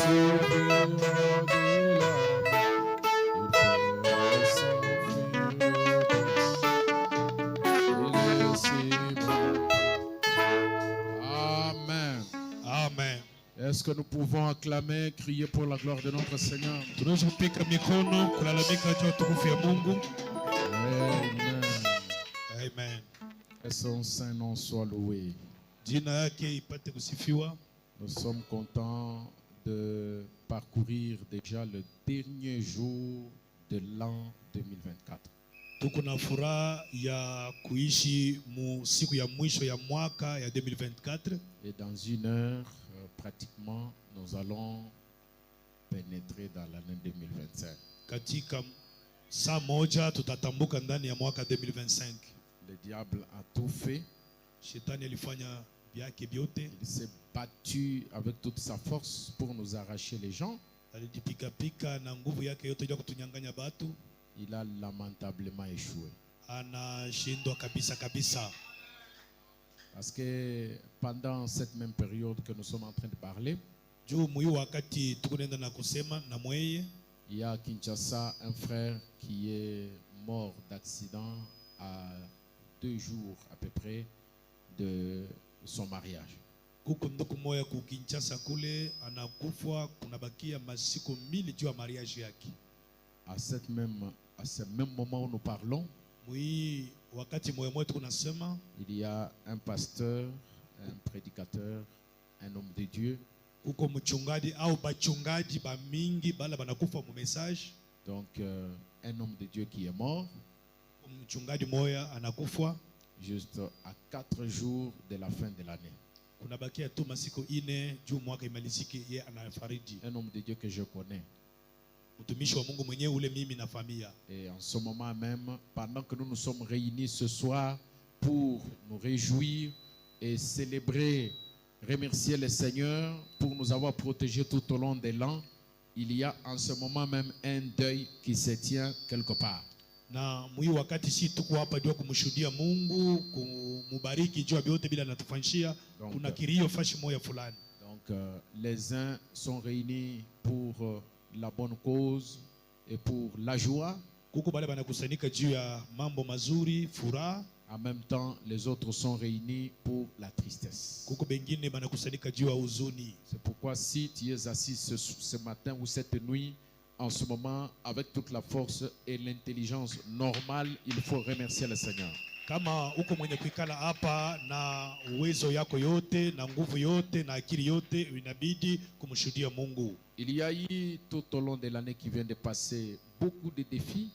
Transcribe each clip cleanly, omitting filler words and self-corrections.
s'ouvrira de larmes, il fera s'enfuir le temps et laisser Amen. Amen. Est-ce que nous pouvons acclamer, crier pour la gloire de notre Seigneur? Tunaweza kupika mikono kulalamika juu ya utukufu ya Mungu. Amen. Amen. Que son saint nom soit loué. Jina yake ipate kusifiwa. Nous sommes contents de parcourir déjà le dernier jour de l'an 2024. Tuko na furaha ya kuishi mu siku ya mwisho ya mwaka ya 2024. Et dans une heure, pratiquement, nous allons pénétrer dans l'année 2025. Katika saa moja tutatambuka ndani ya mwaka 2025. Le diable a tout fait. Shetani alifanya vyake vyote. Il s'est battu avec toute sa force pour nous arracher les gens. Alijipika na nguvu yake yote ili kutunyang'anya batu. Il a lamentablement échoué. Anashindwa kabisa kabisa. Parce que pendant cette même période que nous sommes en train de parler, juu muyu wakati tukunenda na kusema na mweye, il y a à Kinshasa un frère qui est mort d'accident à 2 jours à peu près de son mariage. Kuko nduku moya ku Kinshasa kule anakufa kunabakia masiku 2 juu ya mariage yake. À ce même moment où nous parlons, Mui wakati moyo mwetu kunasema, il y a un pasteur, un prédicateur, un homme de Dieu. Kuko mchungaji au bachungaji ba mingi bala banakufa mu message. Donc un homme de Dieu qui est mort. Mchungaji moya anakufa juste à 4 jours de la fin de l'année. Kunabakia tu masiku 4 juu mwaka imalizike, yeye anafariji. Un homme de Dieu que je connais. Mtumishi wa Mungu mwenyewe ule mimi na familia. Et en ce moment même, pendant que nous nous sommes réunis ce soir pour nous réjouir et célébrer, remercier le Seigneur pour nous avoir protégés tout au long de l'an, il y a en ce moment même un deuil qui se tient quelque part. Na mwi wakati si tuko hapa ndio kumshuhudia Mungu, kumubariki juu ya vyote bila natufanyishia, kuna kilio fashi moya fulani. Donc les uns sont réunis pour la bonne cause et pour la joie. Kuko bale banakusanyika juu ya mambo mazuri, furaha. En même temps, les autres sont réunis pour la tristesse. Kuko bengine banakusanyika juu ya huzuni. C'est pourquoi si tu es assis ce matin ou cette nuit, en ce moment, avec toute la force et l'intelligence normale, il faut remercier le Seigneur. Kama uko mwenye kuikala hapa na uwezo yako yote na nguvu yote na akili yote, inabidi kumshuhudia Mungu. Il y a eu tout au long de l'année qui vient de passer beaucoup de défis.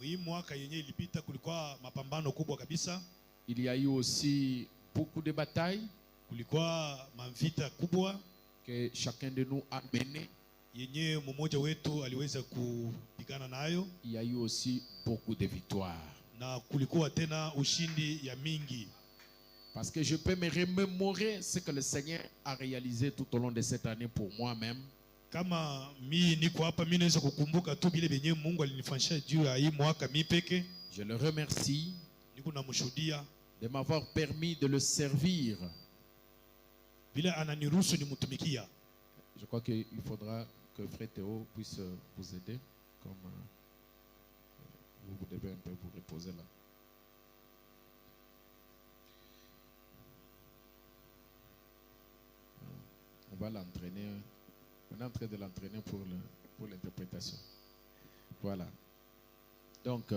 Hii mwaka yenyewe ilipita kulikuwa mapambano kubwa kabisa. Il y a eu aussi beaucoup de batailles. Kulikuwa mavita kubwa que chacun de nous a mené. Yenyewe mmoja wetu aliweza kupigana nayo. Il y a eu aussi beaucoup de victoires. Na kulikuwa tena ushindi ya mingi. Parce que je peux me remémorer ce que le Seigneur a réalisé tout au long de cette année pour moi-même. Kama mi niko hapa, mi naweza kukumbuka tu bile benye Mungu alinifanyisha juu ya hii mwaka mi peke. Je le remercie niko namshuhudia de m'avoir permis de le servir. Bila ananiruhusu nimtumikia. Je crois qu'il faudra que Frère Théo puisse vous aider, comme vous devez un peu vous reposer là. On va l'entraîner. On est en train de l'entraîner pour l'interprétation. Voilà. Donc,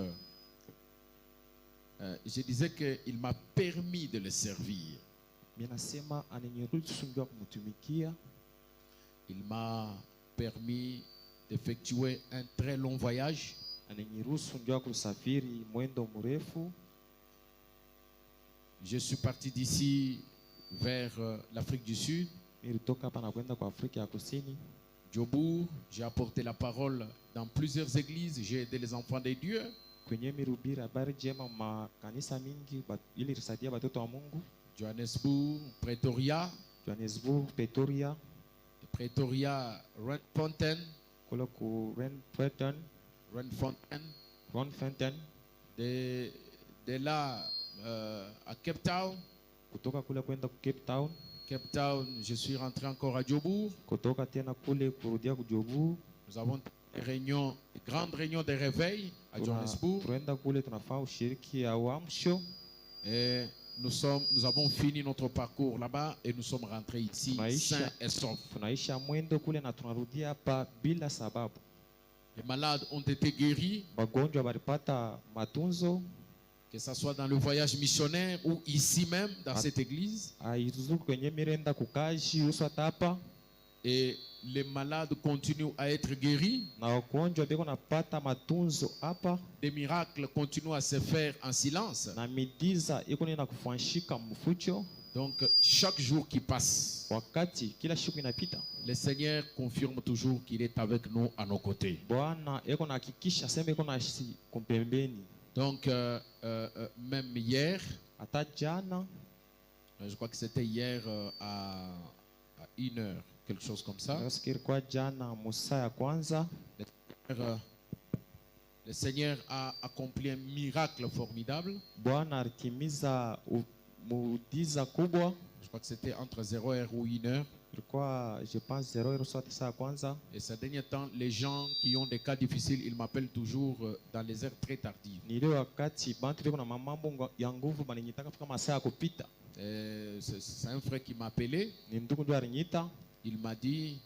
je disais qu'il m'a permis de le servir. Il m'a permis d'effectuer un très long voyage. Je suis parti d'ici vers l'Afrique du Sud. Djobour, j'ai apporté la parole dans plusieurs églises. J'ai aidé les enfants de Dieu. Johannesburg, Pretoria. Pretoria, Randfontein. De là à Cape Town. Cape Town, je suis rentré encore à Djobourg. Kutoka tena kule kurudia kujobu. Nous avons des réunions, des grandes réunions de réveil à Johannesburg. Tunaenda kule tunafanya ushiriki ya uamsho. Et nous avons fini notre parcours là-bas et nous sommes rentrés ici sains et saufs. Tunaisha mwendo kule na tunarudia hapa bila sababu. Les malades ont été guéris, Wagonjwa walipata matunzo. que ce soit dans le voyage missionnaire ou ici même dans cette église. Aizuku kwenye mirenda kukaji uswa tapa. Et les malades continuent à être guéris. Na wagonjwa beko napata matunzo hapa. Des miracles continuent à se faire en silence. Na midiza iko nina kufanshika mfucho. Donc chaque jour qui passe, Wakati kila siku inapita, le Seigneur confirme toujours qu'il est avec nous à nos côtés. Bwana eko na hakikisha sema eko na si kumpembeni. Donc même hier, Hata jana, je crois que c'était hier à 1h, quelque chose comme ça. nasikiri kwa jana musa ya kwanza, Le Seigneur a accompli un miracle formidable. Bwana alitimiza muujiza kubwa. Je crois que c'était entre 0h ou 1h. Ilikuwa je pense 0 soit saa ya kwanza. Et ces derniers temps, les gens qui ont des cas difficiles, ils m'appellent toujours dans les heures très tardives. Ni ile wakati bantu beko na mambo ya nguvu baninyitaka fika masaa ya kupita. C'est un frère qui m'a appelé. Ni ndugu ndio alinyita. Il m'a dit,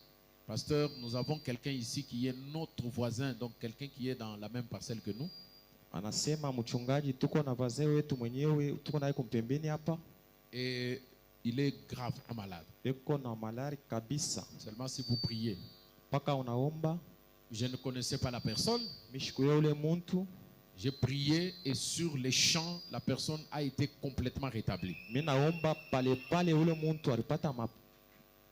pasteur, nous avons quelqu'un ici qui est notre voisin, donc quelqu'un qui est dans la même parcelle que nous. Anasema mchungaji, tuko na wazee wetu mwenyewe, tuko naye kumpembeni hapa. Et il est gravement malade. Beko na malari kabisa. Seulement si vous priez. Paka unaomba. Je ne connaissais pas la personne. Mishikuye ule muntu. J'ai prié et sur les champs, la personne a été complètement rétablie. Mina omba pale pale ule muntu alipata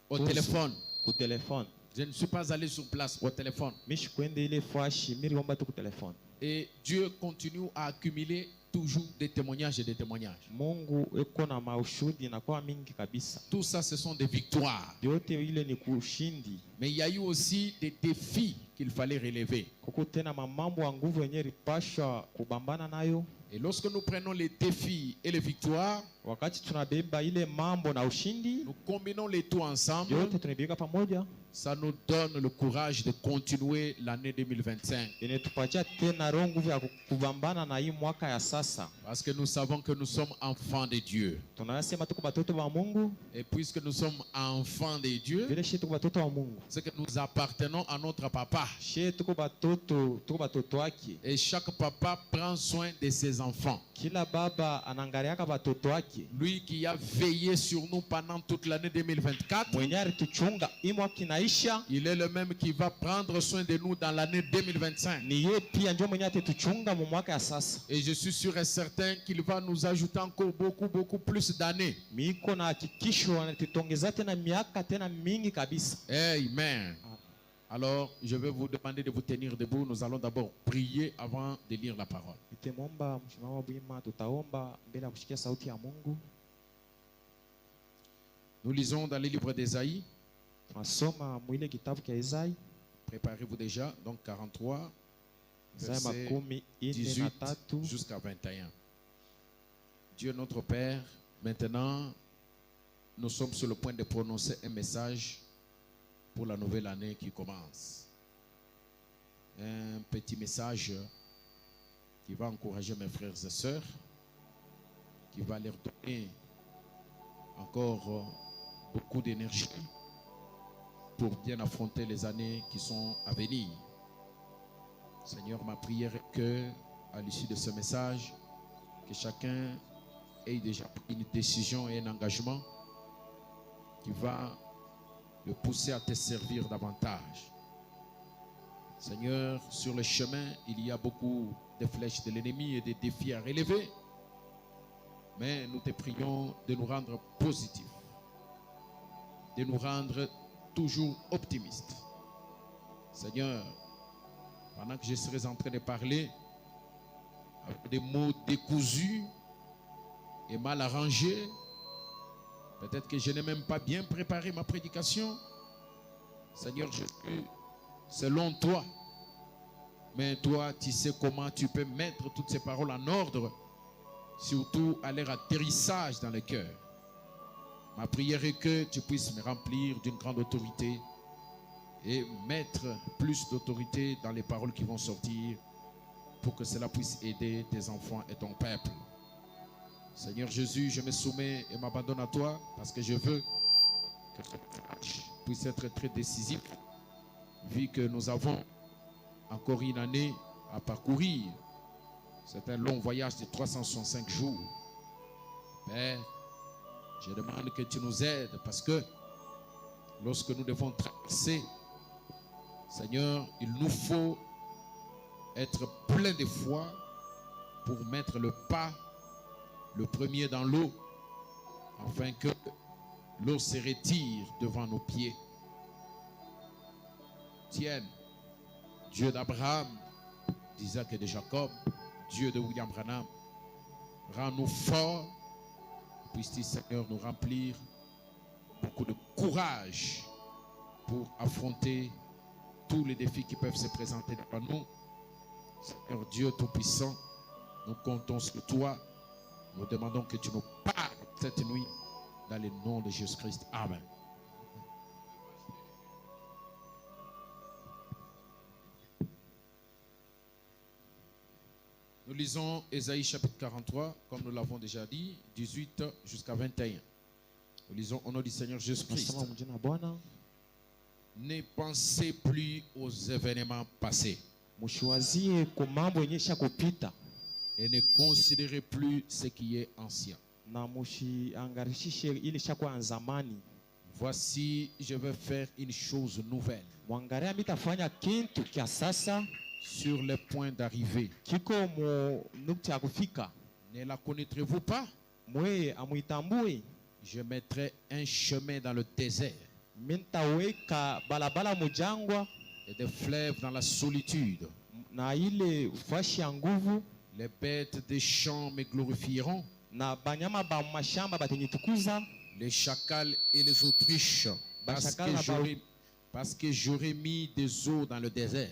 au téléphone. Au téléphone. Je ne suis pas allé sur place, au téléphone. Mishikwende ile fashi miri omba tu téléphone. Et Dieu continue à accumuler toujours des témoignages et des témoignages. Mungu eko na maushudi na kwa mingi kabisa. Tout ça, ce sont des victoires. Yote ile ni kushindi. Mais il y a eu aussi des défis qu'il fallait relever. Kuko tena mambo ya nguvu yenye ripasha kubambana nayo. Et lorsque nous prenons les défis et les victoires, wakati tunabeba ile mambo na ushindi, nous combinons les tout ensemble. Yote tunabika pamoja. Ça nous donne le courage de continuer l'année 2025. Inetupatia tena roho nguvu ya kubambana na hii mwaka ya sasa. Parce que nous savons que nous sommes enfants de Dieu. Tunasema tuko batoto wa Mungu. Et puisque nous sommes enfants de Dieu, vile shi tuko batoto wa Mungu. C'est que nous appartenons à notre papa. Shi tuko batoto wake. Et chaque papa prend soin de ses enfants. Kila baba anangaliaka batoto wake. Lui qui a veillé sur nous pendant toute l'année 2024. Mwenye alituchunga hii mwaka inaisha. Il est le même qui va prendre soin de nous dans l'année 2025. Ni yeye pia ndio mwenye atatuchunga mu mwaka ya sasa. Et je suis sûr et certain qu'il va nous ajouter encore beaucoup plus d'années. Miko na hakikisho anatutongeza tena miaka tena mingi kabisa. Amen. Alors, je vais vous demander de vous tenir debout. Nous allons d'abord prier avant de lire la parole. Nitemomba mshimama bwima, tutaomba mbele ya kushikia sauti ya Mungu. Nous lisons dans le livre d'Ésaïe. Tunasoma mwile kitabu cha Isaya. Préparez-vous déjà, donc 43, verset 18 jusqu'à 21. Dieu notre Père, maintenant, nous sommes sur le point de prononcer un message pour la nouvelle année qui commence. Un petit message qui va encourager mes frères et sœurs, qui va leur donner encore beaucoup d'énergie pour bien affronter les années qui sont à venir. Seigneur, ma prière est que, à l'issue de ce message, que chacun ait déjà pris une décision et un engagement qui va le pousser à te servir davantage. Seigneur, sur le chemin, il y a beaucoup de flèches de l'ennemi et des défis à relever, mais nous te prions de nous rendre positifs, de nous rendre toujours optimiste. Seigneur, pendant que je serai en train de parler avec des mots décousus et mal arrangés, peut-être que je n'ai même pas bien préparé ma prédication. Seigneur Jésus, selon toi, mais toi, tu sais comment tu peux mettre toutes ces paroles en ordre, surtout à leur atterrissage dans le cœur. Ma prière est que tu puisses me remplir d'une grande autorité et mettre plus d'autorité dans les paroles qui vont sortir pour que cela puisse aider tes enfants et ton peuple. Seigneur Jésus, je me soumets et m'abandonne à toi parce que je veux que ce match puisse être très décisif vu que nous avons encore une année à parcourir. C'est un long voyage de 365 jours. Père, je demande que tu nous aides parce que lorsque nous devons traverser, Seigneur, il nous faut être plein de foi pour mettre le pas, le premier dans l'eau, afin que l'eau se retire devant nos pieds. Tiens, Dieu d'Abraham, d'Isaac et de Jacob, Dieu de William Branham, rends-nous forts. Puisse-t-il, Seigneur, nous remplir beaucoup de courage pour affronter tous les défis qui peuvent se présenter devant nous. Seigneur Dieu Tout-Puissant, nous comptons sur toi. Nous demandons que tu nous parles cette nuit dans le nom de Jésus-Christ. Amen. Nous lisons Ésaïe chapitre 43, comme nous l'avons déjà dit, 18 jusqu'à 21. Nous lisons au nom du Seigneur Jésus-Christ. Ne pensez plus aux événements passés. Et ne considérez plus ce qui est ancien. Voici, je vais faire une chose nouvelle. Sur le point d'arriver. Ne la connaîtrez-vous pas? Je mettrai un chemin dans le désert et des fleuves dans la solitude. Les bêtes des champs me glorifieront, les chacals et les autruches, parce que j'aurai mis des eaux dans le désert,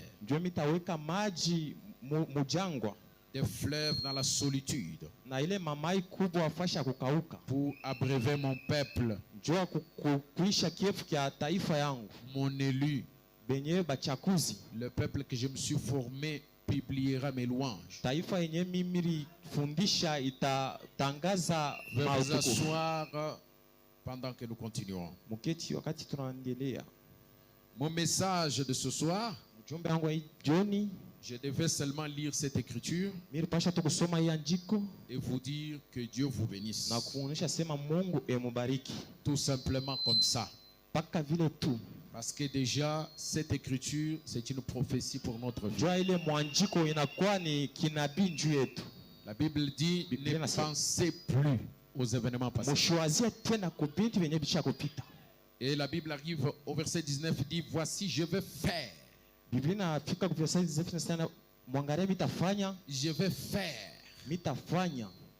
des fleuves dans la solitude, pour abreuver mon peuple, mon élu. Le peuple que je me suis formé publiera mes louanges. Veuillez vous asseoir pendant que nous continuons. Mon message de ce soir, je devais seulement lire cette écriture et vous dire que Dieu vous bénisse. Tout simplement comme ça. Parce que déjà, cette écriture, c'est une prophétie pour notre vie. La Bible dit, ne pensez plus aux événements passés. Et la Bible arrive au verset 19, dit, voici, je vais faire. Je vais faire.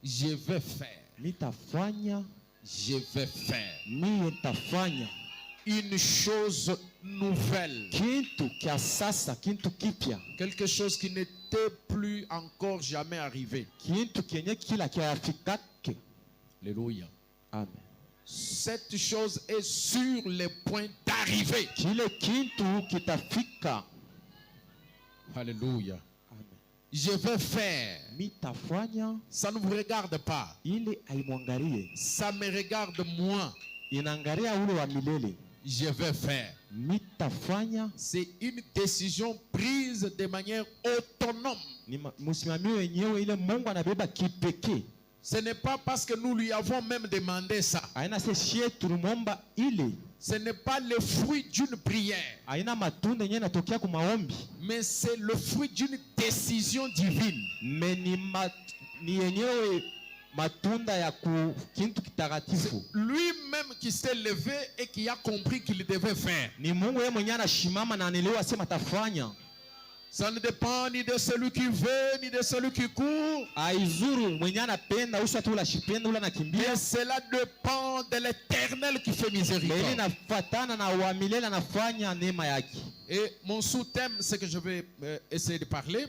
Je vais faire. Je vais faire. Une chose nouvelle. Quelque chose qui n'était plus encore jamais arrivé. Alléluia. Amen. Cette chose est sur le point d'arriver. Alléluia. Je vais faire. Ça ne vous regarde pas. Ça me regarde moi. Je vais faire. C'est une décision prise de manière autonome. Ce n'est pas parce que nous lui avons même demandé ça. Ce n'est pas le fruit d'une prière. Mais c'est le fruit d'une décision divine. Lui-même qui s'est levé et qui a compris qu'il devait faire. Ça ne dépend ni de celui qui veut, ni de celui qui court. Mais cela dépend de l'Éternel qui fait miséricorde. Et mon sous-thème, c'est que je vais essayer de parler.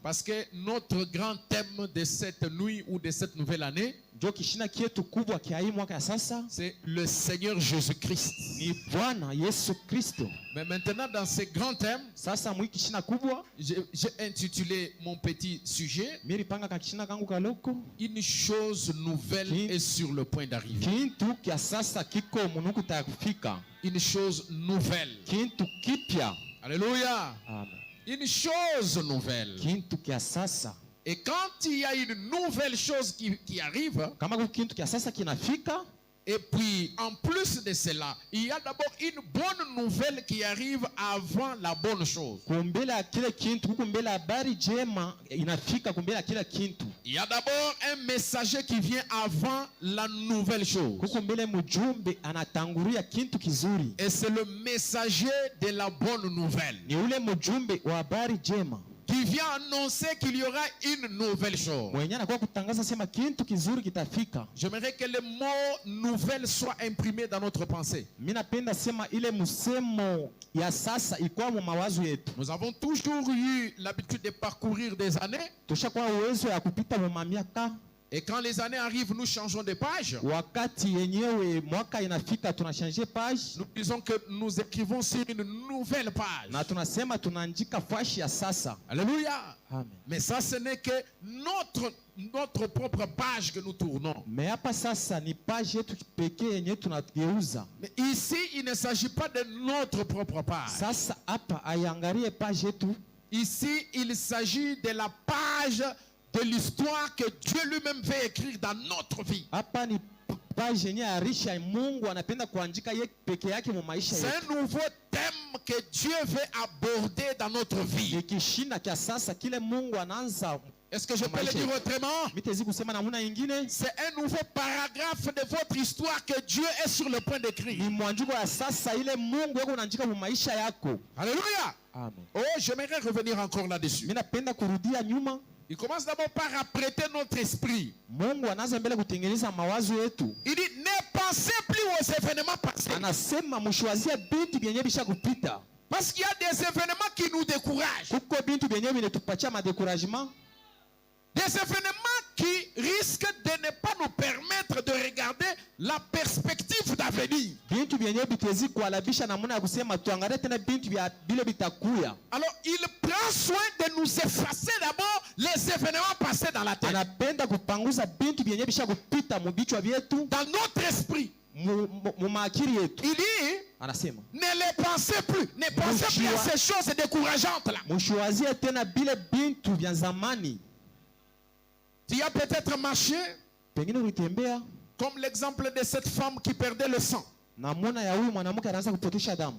Parce que notre grand thème de cette nuit ou de cette nouvelle année, ndio kishina kietu kubwa kia hii mwaka ya sasa c'est le Seigneur Jésus-Christ. ni Bwana Yesu Kristo. Mais maintenant, dans ces grands thèmes, Sasa mwi kishina kubwa j'ai intitulé mon petit sujet milipanga ka kishina kangu kaloko Une chose nouvelle est sur le point d'arriver. kintu kia sasa kiko munuku takufika, Une chose nouvelle. kintu kipya. Alléluia. Amen. Une chose nouvelle. Kintu kia sasa, Et quand il y a une nouvelle chose qui arrive, kama ku kintu kia sasa kinafika, et puis en plus de cela, il y a d'abord une bonne nouvelle qui arrive avant la bonne chose. kumbele ya kile kintu kukumbele habari jema inafika kumbele ya kile kintu, Il y a d'abord un messager qui vient avant la nouvelle chose. kukumbele mujumbe anatangulia kintu kizuri, Et c'est le messager de la bonne nouvelle ni ule mujumbe wa habari jema qui vient annoncer qu'il y aura une nouvelle chose. mwenye anakuwa kutangaza sema kintu kizuri kitafika. J'aimerais que le mot nouvelle soit imprimé dans notre pensée. Mimi napenda sema ile musemo ya sasa ikuwa mu mawazo yetu. Nous avons toujours eu l'habitude de parcourir des années. Tushakuwa uwezo ya kupita mu mamiaka, Et quand les années arrivent, nous changeons de page. wakati yenyewe mwaka inafika tunashanje page Nous disons que nous écrivons sur une nouvelle page. na tunasema tunaandika fashi ya sasa. Alléluia. Amen. Mais ça, ce n'est que notre propre page que nous tournons. Me hapa sasa ni page yetu pekee yenye tunageuza. Mais ici, il ne s'agit pas de notre propre page. Sasa hapa aiangalie page yetu. Ici, il s'agit de la page de l'histoire que Dieu lui-même veut écrire dans notre vie. Hapa ni page yenye arisha Mungu anapenda kuandika ye peke yake mu maisha C'est yetu. un nouveau thème que Dieu veut aborder dans notre vie. Ni kishina kia sasa kile Mungu anaanza. Est-ce que je peux le dire autrement? Mitezi kusema namuna ingine, C'est un nouveau paragraphe de votre histoire que Dieu est sur le point d'écrire. ni mwanjuko ya sasa ile Mungu yako unaandika mu maisha yako. Alléluia. Amen. Oh, j'aimerais revenir encore là-dessus. Mimi napenda kurudia nyuma. Il commence d'abord par apprêter notre esprit. Mungu anaanza mbele kutengeneza mawazo yetu. Il dit, ne pensez plus aux événements passés. Anasema mshwazie bintu byenye bisha kupita. Parce qu'il y a des événements qui nous découragent. Kuko bintu byenye binetupatia madécouragement. Des événements qui risquent de ne pas nous permettre de regarder la perspective d'avenir. Bintu byenye bitezi kualabisha namuna ya kusema tuangalie tena bintu bya bile bitakuya. Alors, il prend soin de nous effacer d'abord les événements passés dans la tête. Anapenda kupanguza bintu byenye bisha kupita mu bichwa vyetu, Dans notre esprit. mu maakili yetu. Il dit, Anasema ne les pensez plus. Ne pensez plus à ces choses décourageantes là. mshwazie tena bile bintu vya zamani. Tu as peut-être marché Pengine ulitembea comme l'exemple de cette femme qui perdait le sang. namuna ya huyu mwanamke anaanza kupotesha damu.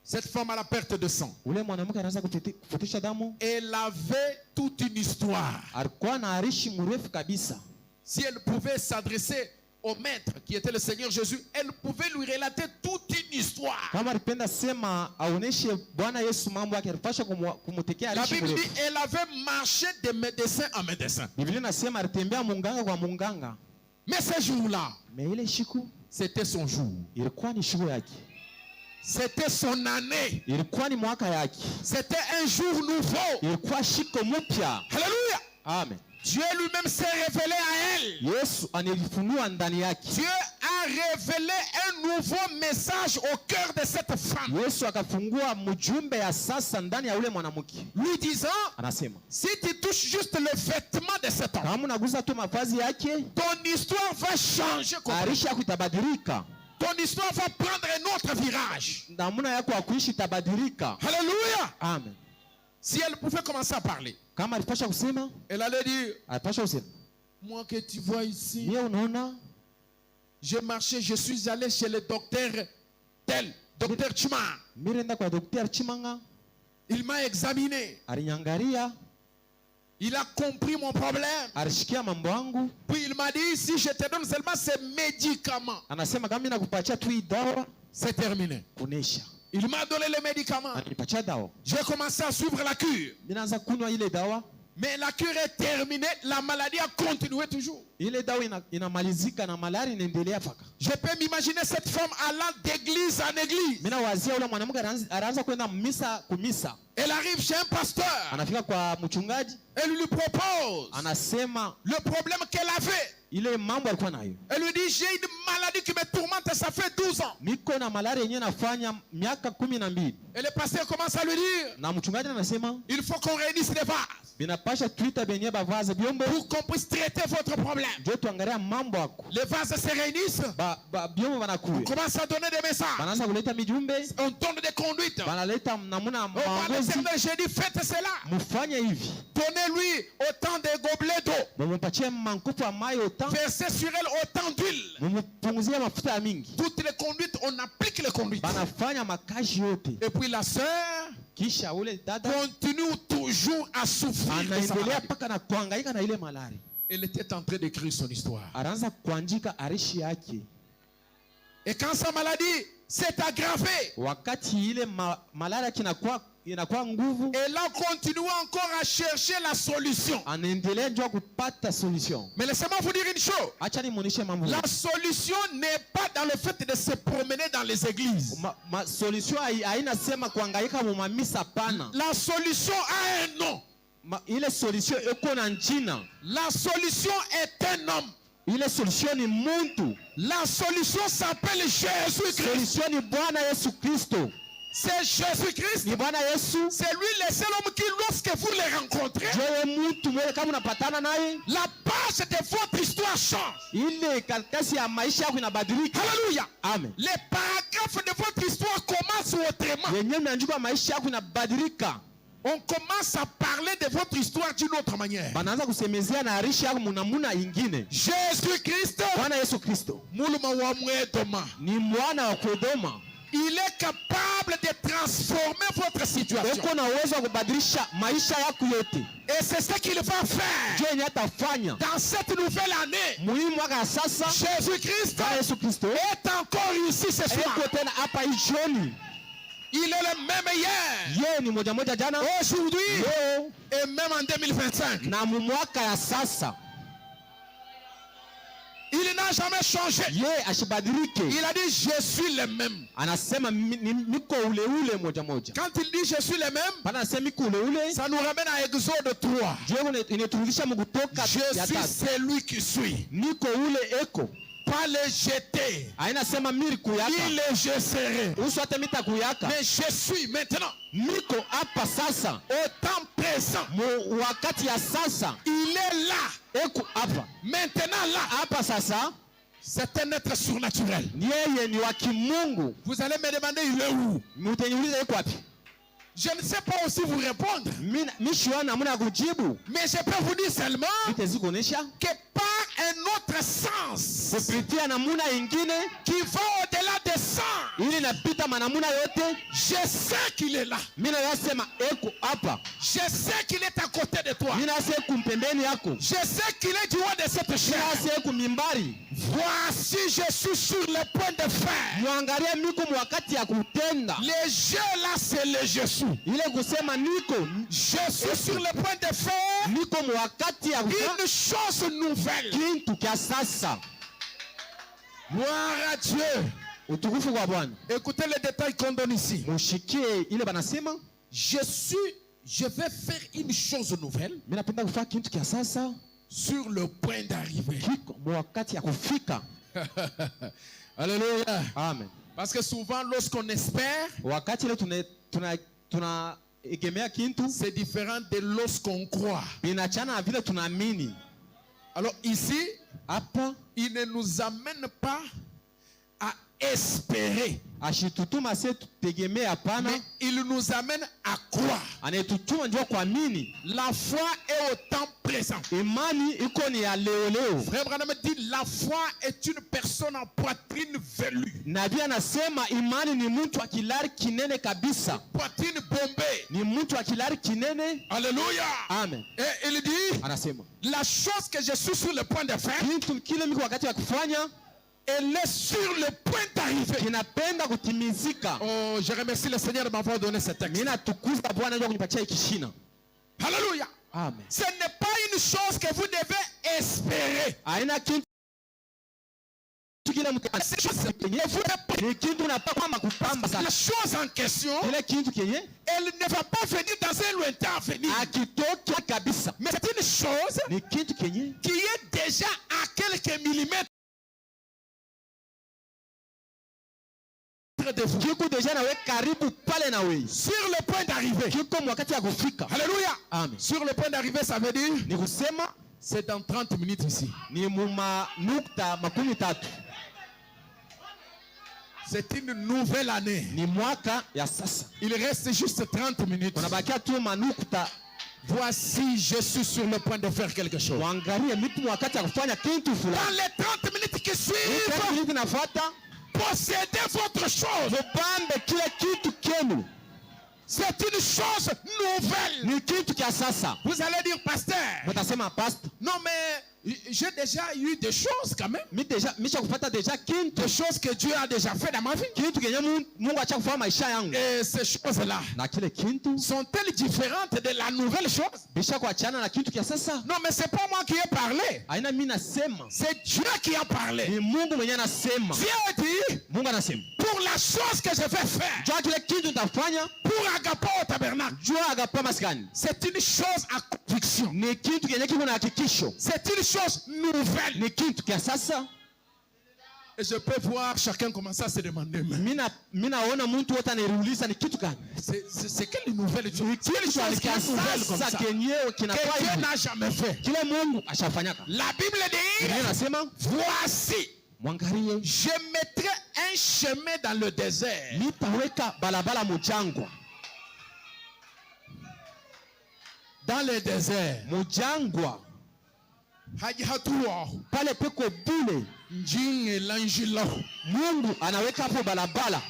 Cette femme à la perte de sang. Ule mwanamke anaanza kupotesha damu. Elle avait toute une histoire. Alikuwa na arishi mrefu kabisa. Si elle pouvait s'adresser au maître qui était le Seigneur Jésus, elle pouvait lui relater toute une histoire. Kama alipenda sema aoneshe Bwana Yesu mambo yake, alipaswa kumutekea La arishi Bible dit mrefu. elle avait marché de médecin en médecin. Biblia inasema alitembea munganga kwa munganga. Mais ce jour-là, Mais ile siku c'était son jour. ilikuwa ni siku yake. C'était son année. Ilikuwa ni mwaka yake. C'était un jour nouveau. Ilikuwa siku mpya. Alléluia. Amen. Dieu lui-même s'est révélé à elle. Yesu anilifunua ndani yake. Dieu a révélé un nouveau message au cœur de cette femme. Yesu akafungua mjumbe ya sasa ndani ya ule mwanamke. Lui disant, Anasema, si tu touches juste le vêtement de cet homme, kama unagusa tu mavazi yake, ton histoire va changer. arishi yako itabadilika. Ton histoire va prendre un autre virage. Namuna yako ya kuishi itabadilika. Alléluia. Amen. Si elle pouvait commencer à parler, Kama alipasha kusema, elle allait dire, alipasha kusema, moi que tu vois ici, niye unaona, j'ai marché, je suis allé chez le docteur tel, docteur Chuma. mirenda kwa Dr. Chimanga, Il m'a examiné. alinyangaria, Il a compris mon problème. alishikia mambo yangu, Puis il m'a dit, si je te donne seulement ces médicaments, anasema kama mimi nakupatia tu hii dawa, c'est terminé. kunesha. Il m'a donné les médicaments. Ananipatia dawa. J'ai commencé à suivre la cure. Mimi naanza kunywa ile dawa, Mais la cure est terminée. La maladie a continué toujours. ile dawa inamalizika na malaria inaendelea paka. Je peux m'imaginer cette femme allant d'église en église. Mina wazia ule mwanamke anaanza kwenda misa kumisa. Elle arrive chez un pasteur. Anafika kwa mchungaji. Elle lui propose. Anasema le problème qu'elle avait. ile mambo alikuwa nayo. Elle lui dit, j'ai une maladie qui me tourmente, ça fait 12 ans. Niko na malaria yenyewe nafanya miaka 12. Et le pasteur commence à lui dire, na mchungaji anasema il faut qu'on réunisse les vases. Binapasha tuita benye bavaze biombo pour qu'on puisse traiter votre problème. Ndio tuangalia mambo yako. Les vases se réunissent. Biombo banakuya. On commence à donner des messages. Banaanza kuleta mijumbe. On donne des conduites. Banaleta namuna maongozi. J'ai dit faites cela. Mufanye hivi. Donnez-lui autant de gobelets d'eau. Mumpatie mankupu ya maji autant. Versez sur elle autant d'huile. Mumpunguzie mafuta ya mingi. Toutes les conduites, on applique les conduites. Banafanya makazi yote. Et puis la sœur kisha ule dada continue toujours à souffrir. Anaendelea paka na kuhangaika na ile malaria. Elle était en train d'écrire son histoire. Anaanza kuandika arishi yake. Et quand sa maladie s'est aggravée, wakati ile malaria inakuwa nguvu, elle a continué encore à chercher la solution. Anaendelea njoo kupata solution. Mais laissez-moi vous dire une chose. Acha nimuoneshe mambo. La solution n'est pas dans le fait de se promener dans les églises. Solution haina sema kuhangaika mu mamisa pana. La solution a un nom. Ile solution iko na jina. La solution est un homme. Ile solution ni muntu. La solution s'appelle Jésus-Christ. Solution ni Bwana Yesu Kristo. C'est Jésus-Christ. Ni Bwana Yesu. C'est lui le seul homme qui, lorsque vous le rencontrez, la page de votre histoire change. Alléluia. Amen. Les paragraphes de votre histoire commencent autrement. On commence à parler de votre histoire d'une autre manière. Jésus-Christ, il est capable de transformer votre situation. Et c'est ce qu'il va faire. Dans cette nouvelle année, Jésus-Christ est encore ici ce soir. Il est le même hier, aujourd'hui et même en 2025. Il n'a jamais changé. Il a dit je suis le même. Quand il dit je suis le même, ça nous ramène à Exode 3. Je suis celui qui suis. Pas le jeter. Il est je serai. Mais je suis maintenant. Au temps présent. Il est là. Maintenant là. C'est un être surnaturel. Vous allez me demander il est où? Je ne sais pas aussi vous répondre. Mais je peux vous dire seulement que par un autre sens qui va au-delà des sens, je sais qu'il est là. Je sais qu'il est à côté de toi. Je sais qu'il est du haut de cette chair. Voici, je suis sur le point de faire. Les jeux là, c'est les je suis. Je suis sur le point de faire une chose nouvelle. Gloire à Dieu. Écoutez les détails qu'on donne ici. Je vais faire une chose nouvelle sur le point d'arriver. Alléluia. Amen. Parce que souvent lorsqu'on espère, c'est différent de lorsqu'on croit. Alors ici, il ne nous amène pas à espérer, mais il nous amène à croire. La foi est au temps présent. Frère Branham dit la foi est une personne en poitrine velue. Poitrine bombée. Alléluia. Amen. Et il dit la chose que je suis sur le point de faire, elle est sur le point d'arriver. Oh, je remercie le Seigneur de m'avoir donné ce texte. Alléluia. Amen. Ce n'est pas une chose que vous devez espérer. kitu kile La chose en question, elle ne va pas venir dans un lointain avenir. Mais c'est une chose qui est déjà à quelques millimètres de vous. Sur le point d'arriver. Alléluia. Amen. Sur le point d'arriver, ça veut dire c'est dans 30 minutes ici. C'est une nouvelle année. Il reste juste 30 minutes. Voici, je suis sur le point de faire quelque chose. Dans les 30 minutes qui suivent, possédez votre chose. C'est une chose nouvelle. Vous allez dire, pasteur. Non, mais j'ai déjà eu des choses quand même. Des choses que Dieu a déjà fait dans ma vie. Et ces choses-là sont-elles différentes de la nouvelle chose? Non, mais c'est pas moi qui ai parlé. C'est Dieu qui a parlé. Dieu a dit, pour la chose que je vais faire, pour Agapo au tabernacle, c'est une chose à conviction. C'est une chose nouvelle. Et je peux voir chacun commencer à se demander, c'est quelle nouvelle chose? C'est une chose qui est nouvelle comme ça, que Dieu n'a jamais fait. La Bible dit, voici, je mettrai un chemin dans le désert. Dans le désert. Pale peko bule Mungu anaweka hapo balabala.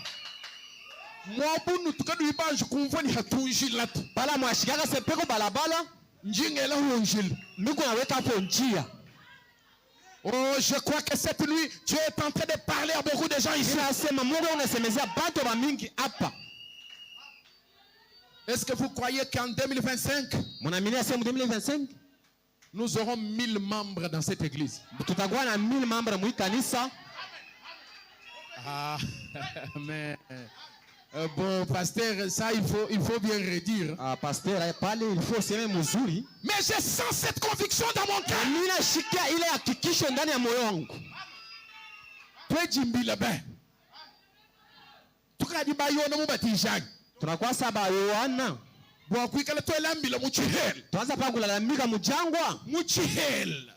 Pala mwashikaka se peko balabala Mungu anaweka hapo njia. Oh, je crois que cette nuit Dieu est en train de parler à beaucoup de gens ici. Est-ce que vous croyez qu'en 2025 nous aurons 1000 membres dans cette église? Ah, mais bon, pasteur, ça il faut bien redire. Ah, pasteur, il faut s'aimer muzuri. Mais je sens cette conviction dans mon cœur. Tuanza pa kulalamika mujangwa.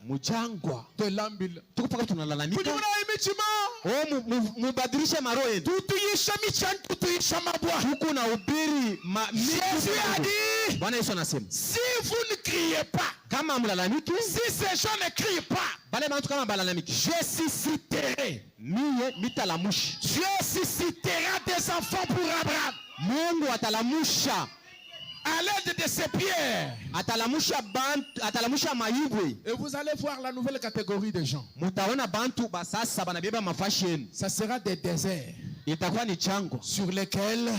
Mujangwa. Tuko paka tunalalamika. Mubadilishe maroho yetu. Tuko na ubiri Bwana Yesu anasema, si vous ne criez pas, kama mlalamiki, si ces gens ne crient pas, bale bantu kama balalamiki, je susciterai, Dieu suscitera des enfants pour Abraham. Mungu atalamusha à l'aide de ses pierres. Et vous allez voir la nouvelle catégorie de gens. Ça sera des déserts sur lesquels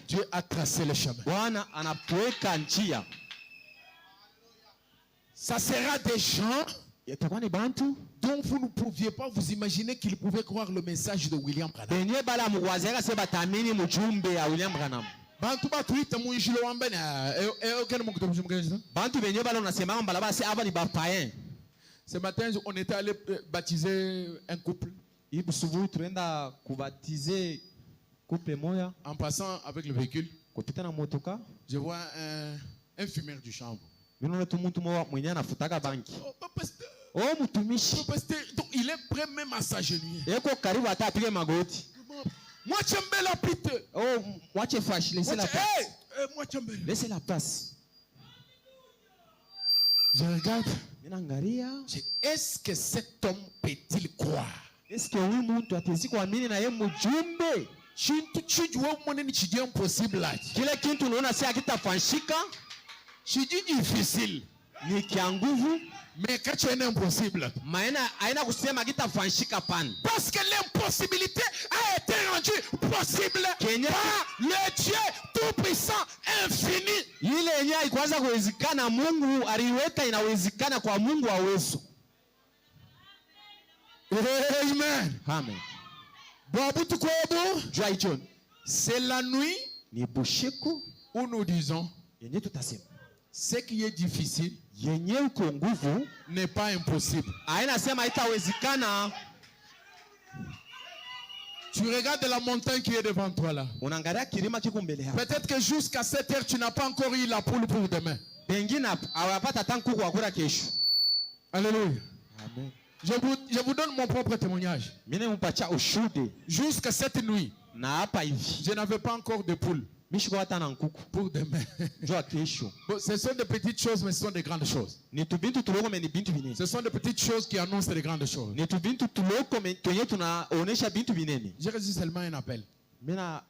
Dieu a tracé le chemin. Ça sera des gens dont vous ne pouviez pas vous imaginer qu'ils pouvaient croire le message de William Branham. Bantu batuita munjilo wambene bantu benye balo nasema mbala basi aba ni bapayen. Ce matin on était allé baptiser un couple. Ibusubu tuenda kubatize couple moya. En passant avec le véhicule, kupita na motoka, je vois un fumeur du chanvre. Mimi tu mtu mmoja mwenye anafutaka banki. Oh mtumishi. Donc il est prêt même à s'agenouiller. Eko karibu hata apige magoti. Moi Tchembela pite. Oh, moi Tchefash, laissez la place. Moi Tchembela. Laissez la place. Je regarde. Est-ce que cet homme peut-il croire? Est-ce que oui mtu atezi kuamini na yeye mjumbe? Chintu chijua mwone ni chiji impossible. Kile kitu unaona si akitafanyika, chiji difficile. Ni kia nguvu. Mais quand tu es impossible, parce que l'impossibilité a été rendue possible par le Dieu tout-puissant, infini. Amen. Amen. Boabutu Kobo, Jua hicho c'est la nuit ni bushiku où nous disons yenye tutasema ce qui est difficile yenye uko nguvu n'est pas impossible. haina sema haitawezekana. Tu regardes la montagne qui est devant toi là. Unaangalia kilima kiko mbele yako. Peut-être que jusqu'à cette heure, tu n'as pas encore eu la poule pour demain. Pengine hawapata tangu kuku wakula kesho. Alléluia. Amen. Je vous donne mon propre témoignage. Mimi mpacha ushude Jusqu'à cette nuit, na hapa hivi. je n'avais pas encore de poule Mishiko hata na nkuku pour demain. jua kesho. Bon, ce sont des petites choses, mais ce sont des grandes choses. Ni tubintu tuloko meni bintu binene. Ce sont des petites choses qui annoncent des grandes choses. Ni tubintu tuloko meni kwenye tunaonesha bintu binene. J'ai reçu seulement un appel. Mina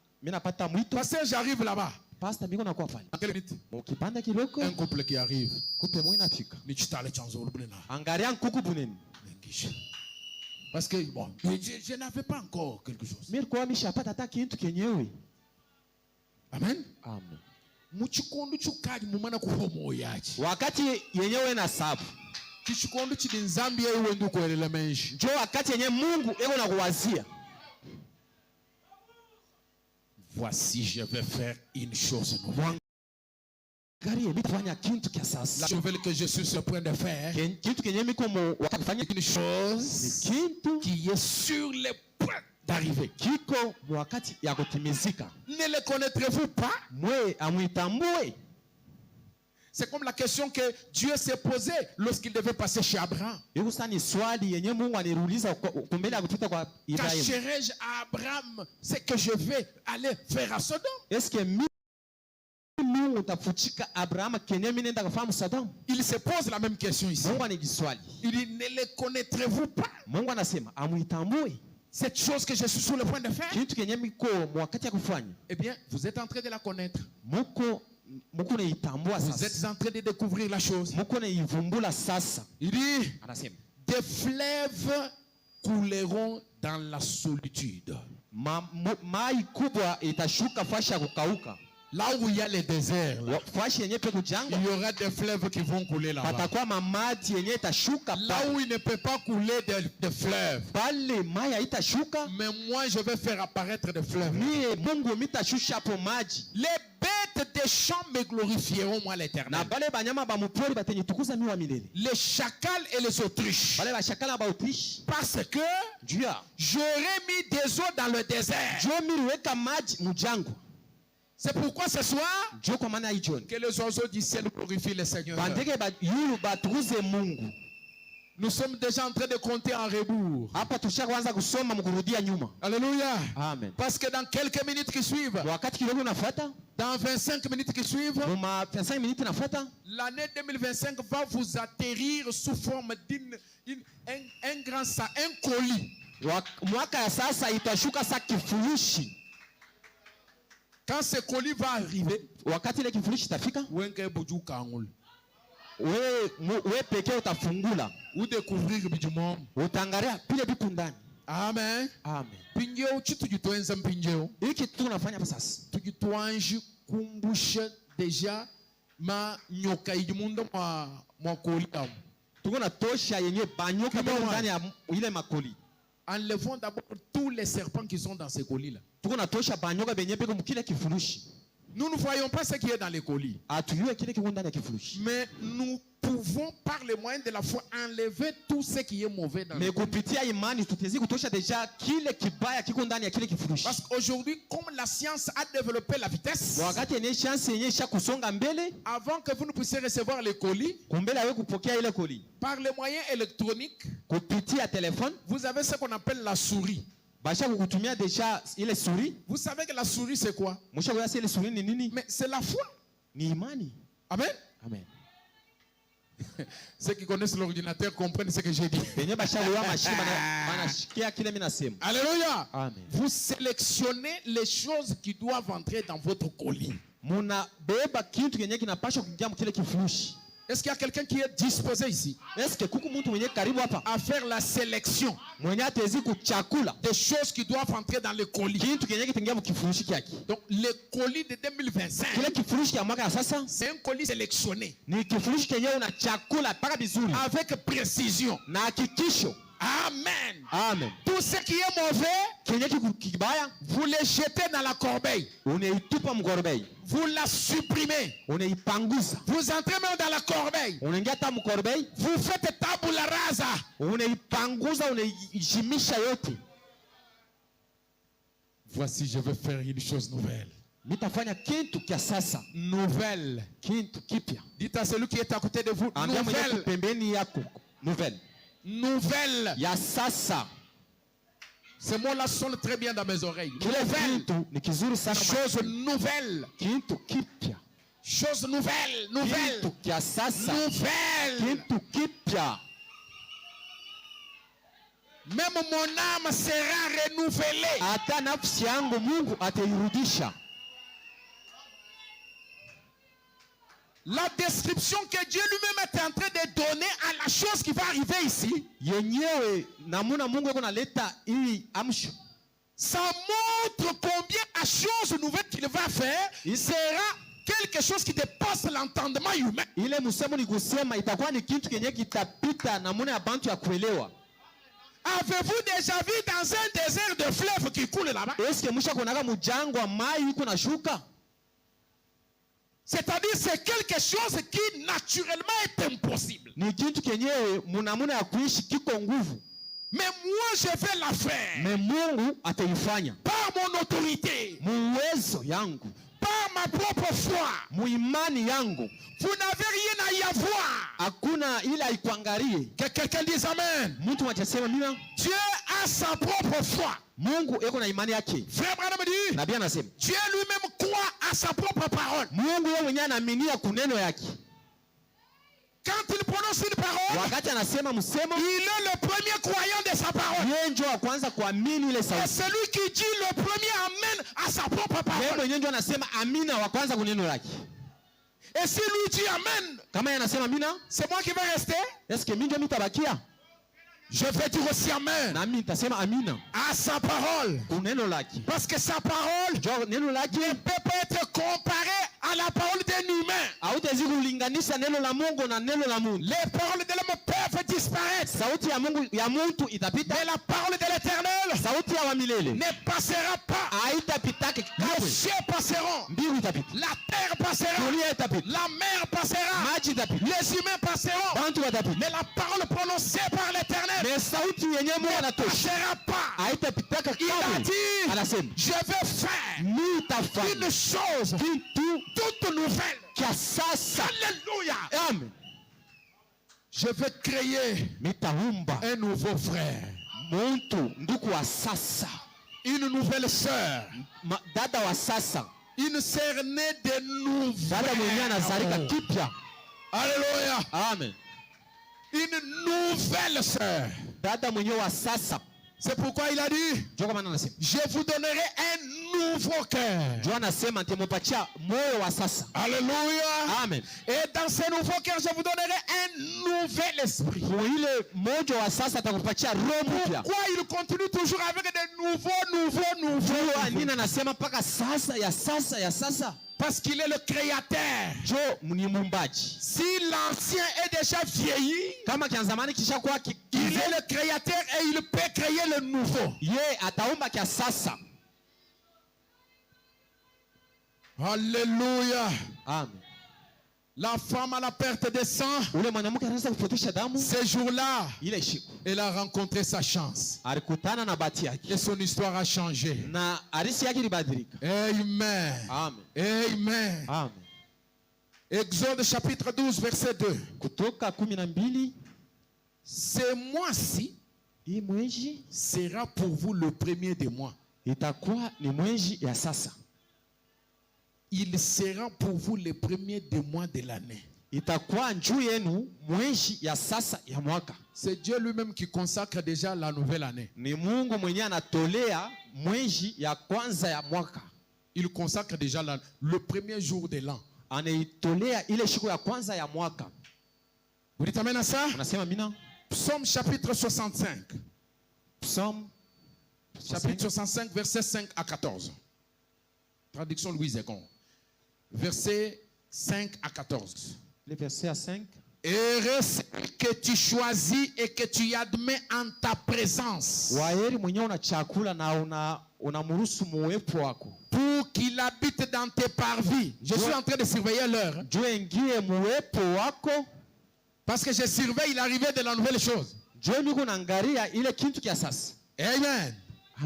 pata mwito. Pasteur, j'arrive là-bas. Pastor miko na kwa fanya. En quelle minute? Mukipanda kiloko. Un couple qui arrive. Kupe mwe inafika. Ni chitale chanzo ulubulina. Angalia nkuku bunene. Parce que bon, je n'avais pas encore quelque chose. Mimi kwa mishapata hata kintu kenyewe. Amen. Amen. Muchikondo chukadi mumana kuhomo yachi. Wakati yenyewe na sabu. Chikondo chidi nzambi ya iwe nduko elele menshi. Jo wakati yenye Mungu eko na kuwazia. Voici, je vais faire une chose nouvelle. La nouvelle que je suis sur le point de faire, une chose qui est sur les points d'arriver. Ne le connaîtrez-vous pas? C'est comme la question que Dieu s'est posée lorsqu'il devait passer chez Abraham. Cacherai-je à Abraham ce que je vais aller faire à Sodome? Il se pose la même question ici. Il dit, ne le connaîtrez-vous pas? Cette chose que je suis sur le point de faire, eh bien, vous êtes en train de la connaître. Vous êtes en train de découvrir la chose. Il dit, des fleuves couleront dans la solitude. Là où il y a les déserts, là, il y aura des fleuves qui vont couler là-bas. Là où il ne peut pas couler de fleuves, mais moi je vais faire apparaître des fleuves. Les bêtes des champs me glorifieront, moi l'Éternel. Les chacals et les autruches. Parce que j'aurai mis des eaux dans le désert. C'est pourquoi ce soir, que les oiseaux du ciel glorifient le Seigneur. Nous sommes déjà en train de compter en rebours. Alléluia. Amen. Parce que dans quelques minutes qui suivent, dans 25 minutes qui suivent, l'année 2025 va vous atterrir sous forme d'un grand sac, un colis. Quand ce colis va arriver, ou découvrir du monde. Amen. Amen. Pinjeo chitujitoenza mpinjeo. Hiki tunafanya hapa sasa. Tujitwanji kumbusha deja ma nyoka ijimundo mwa kolia. Tuko na tosha yenye banyoka ndani ya ile makoli. Enlevons d'abord tous les serpents qui sont dans ces colis là. Tuko na tosha banyoka benye beko mkile kifurushi. Nous ne voyons pas ce qui est dans les colis. Mais nous pouvons, par les moyens de la foi, enlever tout ce qui est mauvais dans les colis. Parce qu'aujourd'hui, comme la science a développé la vitesse, avant que vous ne puissiez recevoir les colis, par les moyens électroniques, vous avez ce qu'on appelle la souris. Vous savez que la souris c'est quoi? Mais c'est la foi. Amen. Amen. Ceux qui connaissent l'ordinateur comprennent ce que j'ai dit. Alléluia. Amen. Vous sélectionnez les choses qui doivent entrer dans votre colis. Est-ce qu'il y a quelqu'un qui est disposé ici à faire la sélection des choses qui doivent entrer dans le colis? Donc, le colis de 2025, c'est un colis sélectionné avec précision. Amen. Amen. Tout ce qui est mauvais, Kenye kibaya vous les jetez dans la corbeille. unaitupa mkorbei, Vous la supprimez. unaipanguza, Vous entrez même dans la corbeille. unaingia hata mkorbei, Vous faites tabula rasa. unaipanguza, unaijimisha yote. Voici, je vais faire une chose nouvelle. Nitafanya kitu kia sasa, Nouvelle. kitu kipya. Dites à celui qui est à côté de vous. Ambia mwenye Nouvelle. pembeni yako, nouvelle Nouvelle. ya sasa. Ces mots-là sonnent très bien dans mes oreilles. Kile Nouvelle. kitu ni kizuri sana, Chose nouvelle. kitu kipya, Chose nouvelle. Nouvelle. kitu kia sasa, Nouvelle. kitu kipya. Même mon âme sera renouvelée. Hata nafsi yangu Mungu atairudisha. La description que Dieu lui-même est en train de donner à la chose qui va arriver ici, Yenyewe namuna Mungu yuko naleta hii amsho, ça montre combien la chose nouvelle qu'il va faire sera quelque chose qui dépasse l'entendement humain. ile musemo ni kusema itakuwa ni kitu kenye kitapita namuna ya bantu ya kuelewa. Avez-vous déjà vu dans un désert de fleuve qui coule là-bas? Eske musha konaka mujangwa mai iko nashuka? C'est-à-dire c'est quelque chose qui naturellement est impossible. Ni kitu kenyewe munamuna ya kuishi kiko nguvu, Mais moi je vais la faire me Mungu ataifanya par mon autorité, muwezo yangu, par ma propre foi. muimani yangu. Vous n'avez rien à y avoir. Hakuna ile aikuangalie. Que quelqu'un dise Amen. Mtu machasema mina Dieu a sa propre foi. Mungu eko na imani yake. Frère Branham dit, Nabii anasema Dieu lui-même croit à sa propre parole. Mungu yeye mwenyewe anaaminia kuneno yake. Quand il prononce une parole, Wakati anasema msemo, il est le premier croyant de sa parole. yeye ndio wa kwanza kuamini ile Et sauti. celui qui dit le premier Amen à sa propre Yeye parole. mwenyewe ndio anasema amina wa kwanza kuneno lake. Et si lui dit Amen, Kama yeye anasema amina, c'est moi qui vais rester. eske mimi ndio mitabakia? Je vais dire aussi Amen Na mimi nitasema amina à sa parole. kuneno lake. Parce que sa parole Ndio neno lake ne peut pas être comparée à la parole d'un humain. hautawezi kulinganisha neno la Mungu na neno la Mungu. Les paroles de l'homme peuvent disparaître. Sauti ya Mungu ya mtu itapita, Mais la parole de l'Éternel sauti ya wa milele ne passera pas. haitapitake Les kamwe. cieux passeront. Mbingu itapita, La terre passera. dunia itapita, La mer passera. maji itapita, Les humains passeront. bantu watapita, Mais la parole prononcée par l'Éternel mais sauti yenyewe Mungu ne anatosha passera pas. haitapitaka Il a kamwe. dit, Anasema je vais faire nitafanya une chose kitu toute nouvelle. cha sasa. Alléluia. Amen. Je vais créer Nitaumba un nouveau frère, mtu ndugu wa sasa, une nouvelle sœur, dada wa sasa, une sœur née de dada mwenyewe anazalika nouvelle. kipya. Alléluia. Amen. Une nouvelle sœur. Dada mwenyewe wa sasa. C'est pourquoi il a dit, Ndio kama anasema, je vous donnerai un nouveau cœur. ndio anasema nitampatia moyo wa sasa. Alléluia. Amen. Et dans ce nouveau cœur, je vous donnerai un nouvel esprit. Kwa ile moyo wa sasa atakupatia roho mpya. Pourquoi il continue toujours avec des nouveaux? Nini anasema mpaka sasa ya sasa ya sasa? Parce qu'il est le créateur. Jo ni muumbaji. Si l'ancien est déjà vieilli, Kama kia zamani kisha kuwa il est le créateur et il peut créer le nouveau. ye ataumba kia sasa. Alléluia. Amen. La femme à la perte de sang, Ule mwanamke anaweza kufutisha damu ce jour-là, ile siku elle a rencontré sa chance. alikutana na bahati yake Et son histoire a changé. na harisi yake ilibadilika. Amen. Amen. Amen. Amen. Exode chapitre 12, verset 2. Kutoka 12, Ce mois-ci hii mwezi sera pour vous le premier des mois. itakuwa ni mwezi ya sasa. Il sera pour vous le premier des mois de l'année. Itakuwa juu yenu mwezi ya sasa ya mwaka. C'est Dieu lui-même qui consacre déjà la nouvelle année. Ni Mungu mwenyewe anatolea mwezi ya kwanza ya mwaka. Il consacre déjà le premier jour de l'an. Anaitolea ile siku ya kwanza ya mwaka. Vous dites amen à ça? Unasema mina? Psaume chapitre 65. Psaume Chapitre 65, versets 5 à 14. Traduction Louis II. Versets 5 à 14. le verset à 5. Heureux celui que tu choisis et que tu admets en ta présence. Waheri mwenyewe una chakula na unamruhusu muwepo wako. Pour qu'il habite dans tes parvis. Je suis en train de surveiller l'heure. Juu ingie muwepo wako. Parce que je surveille l'arrivée de la nouvelle chose. Juu niko naangalia ile kitu kia sasa. Amen.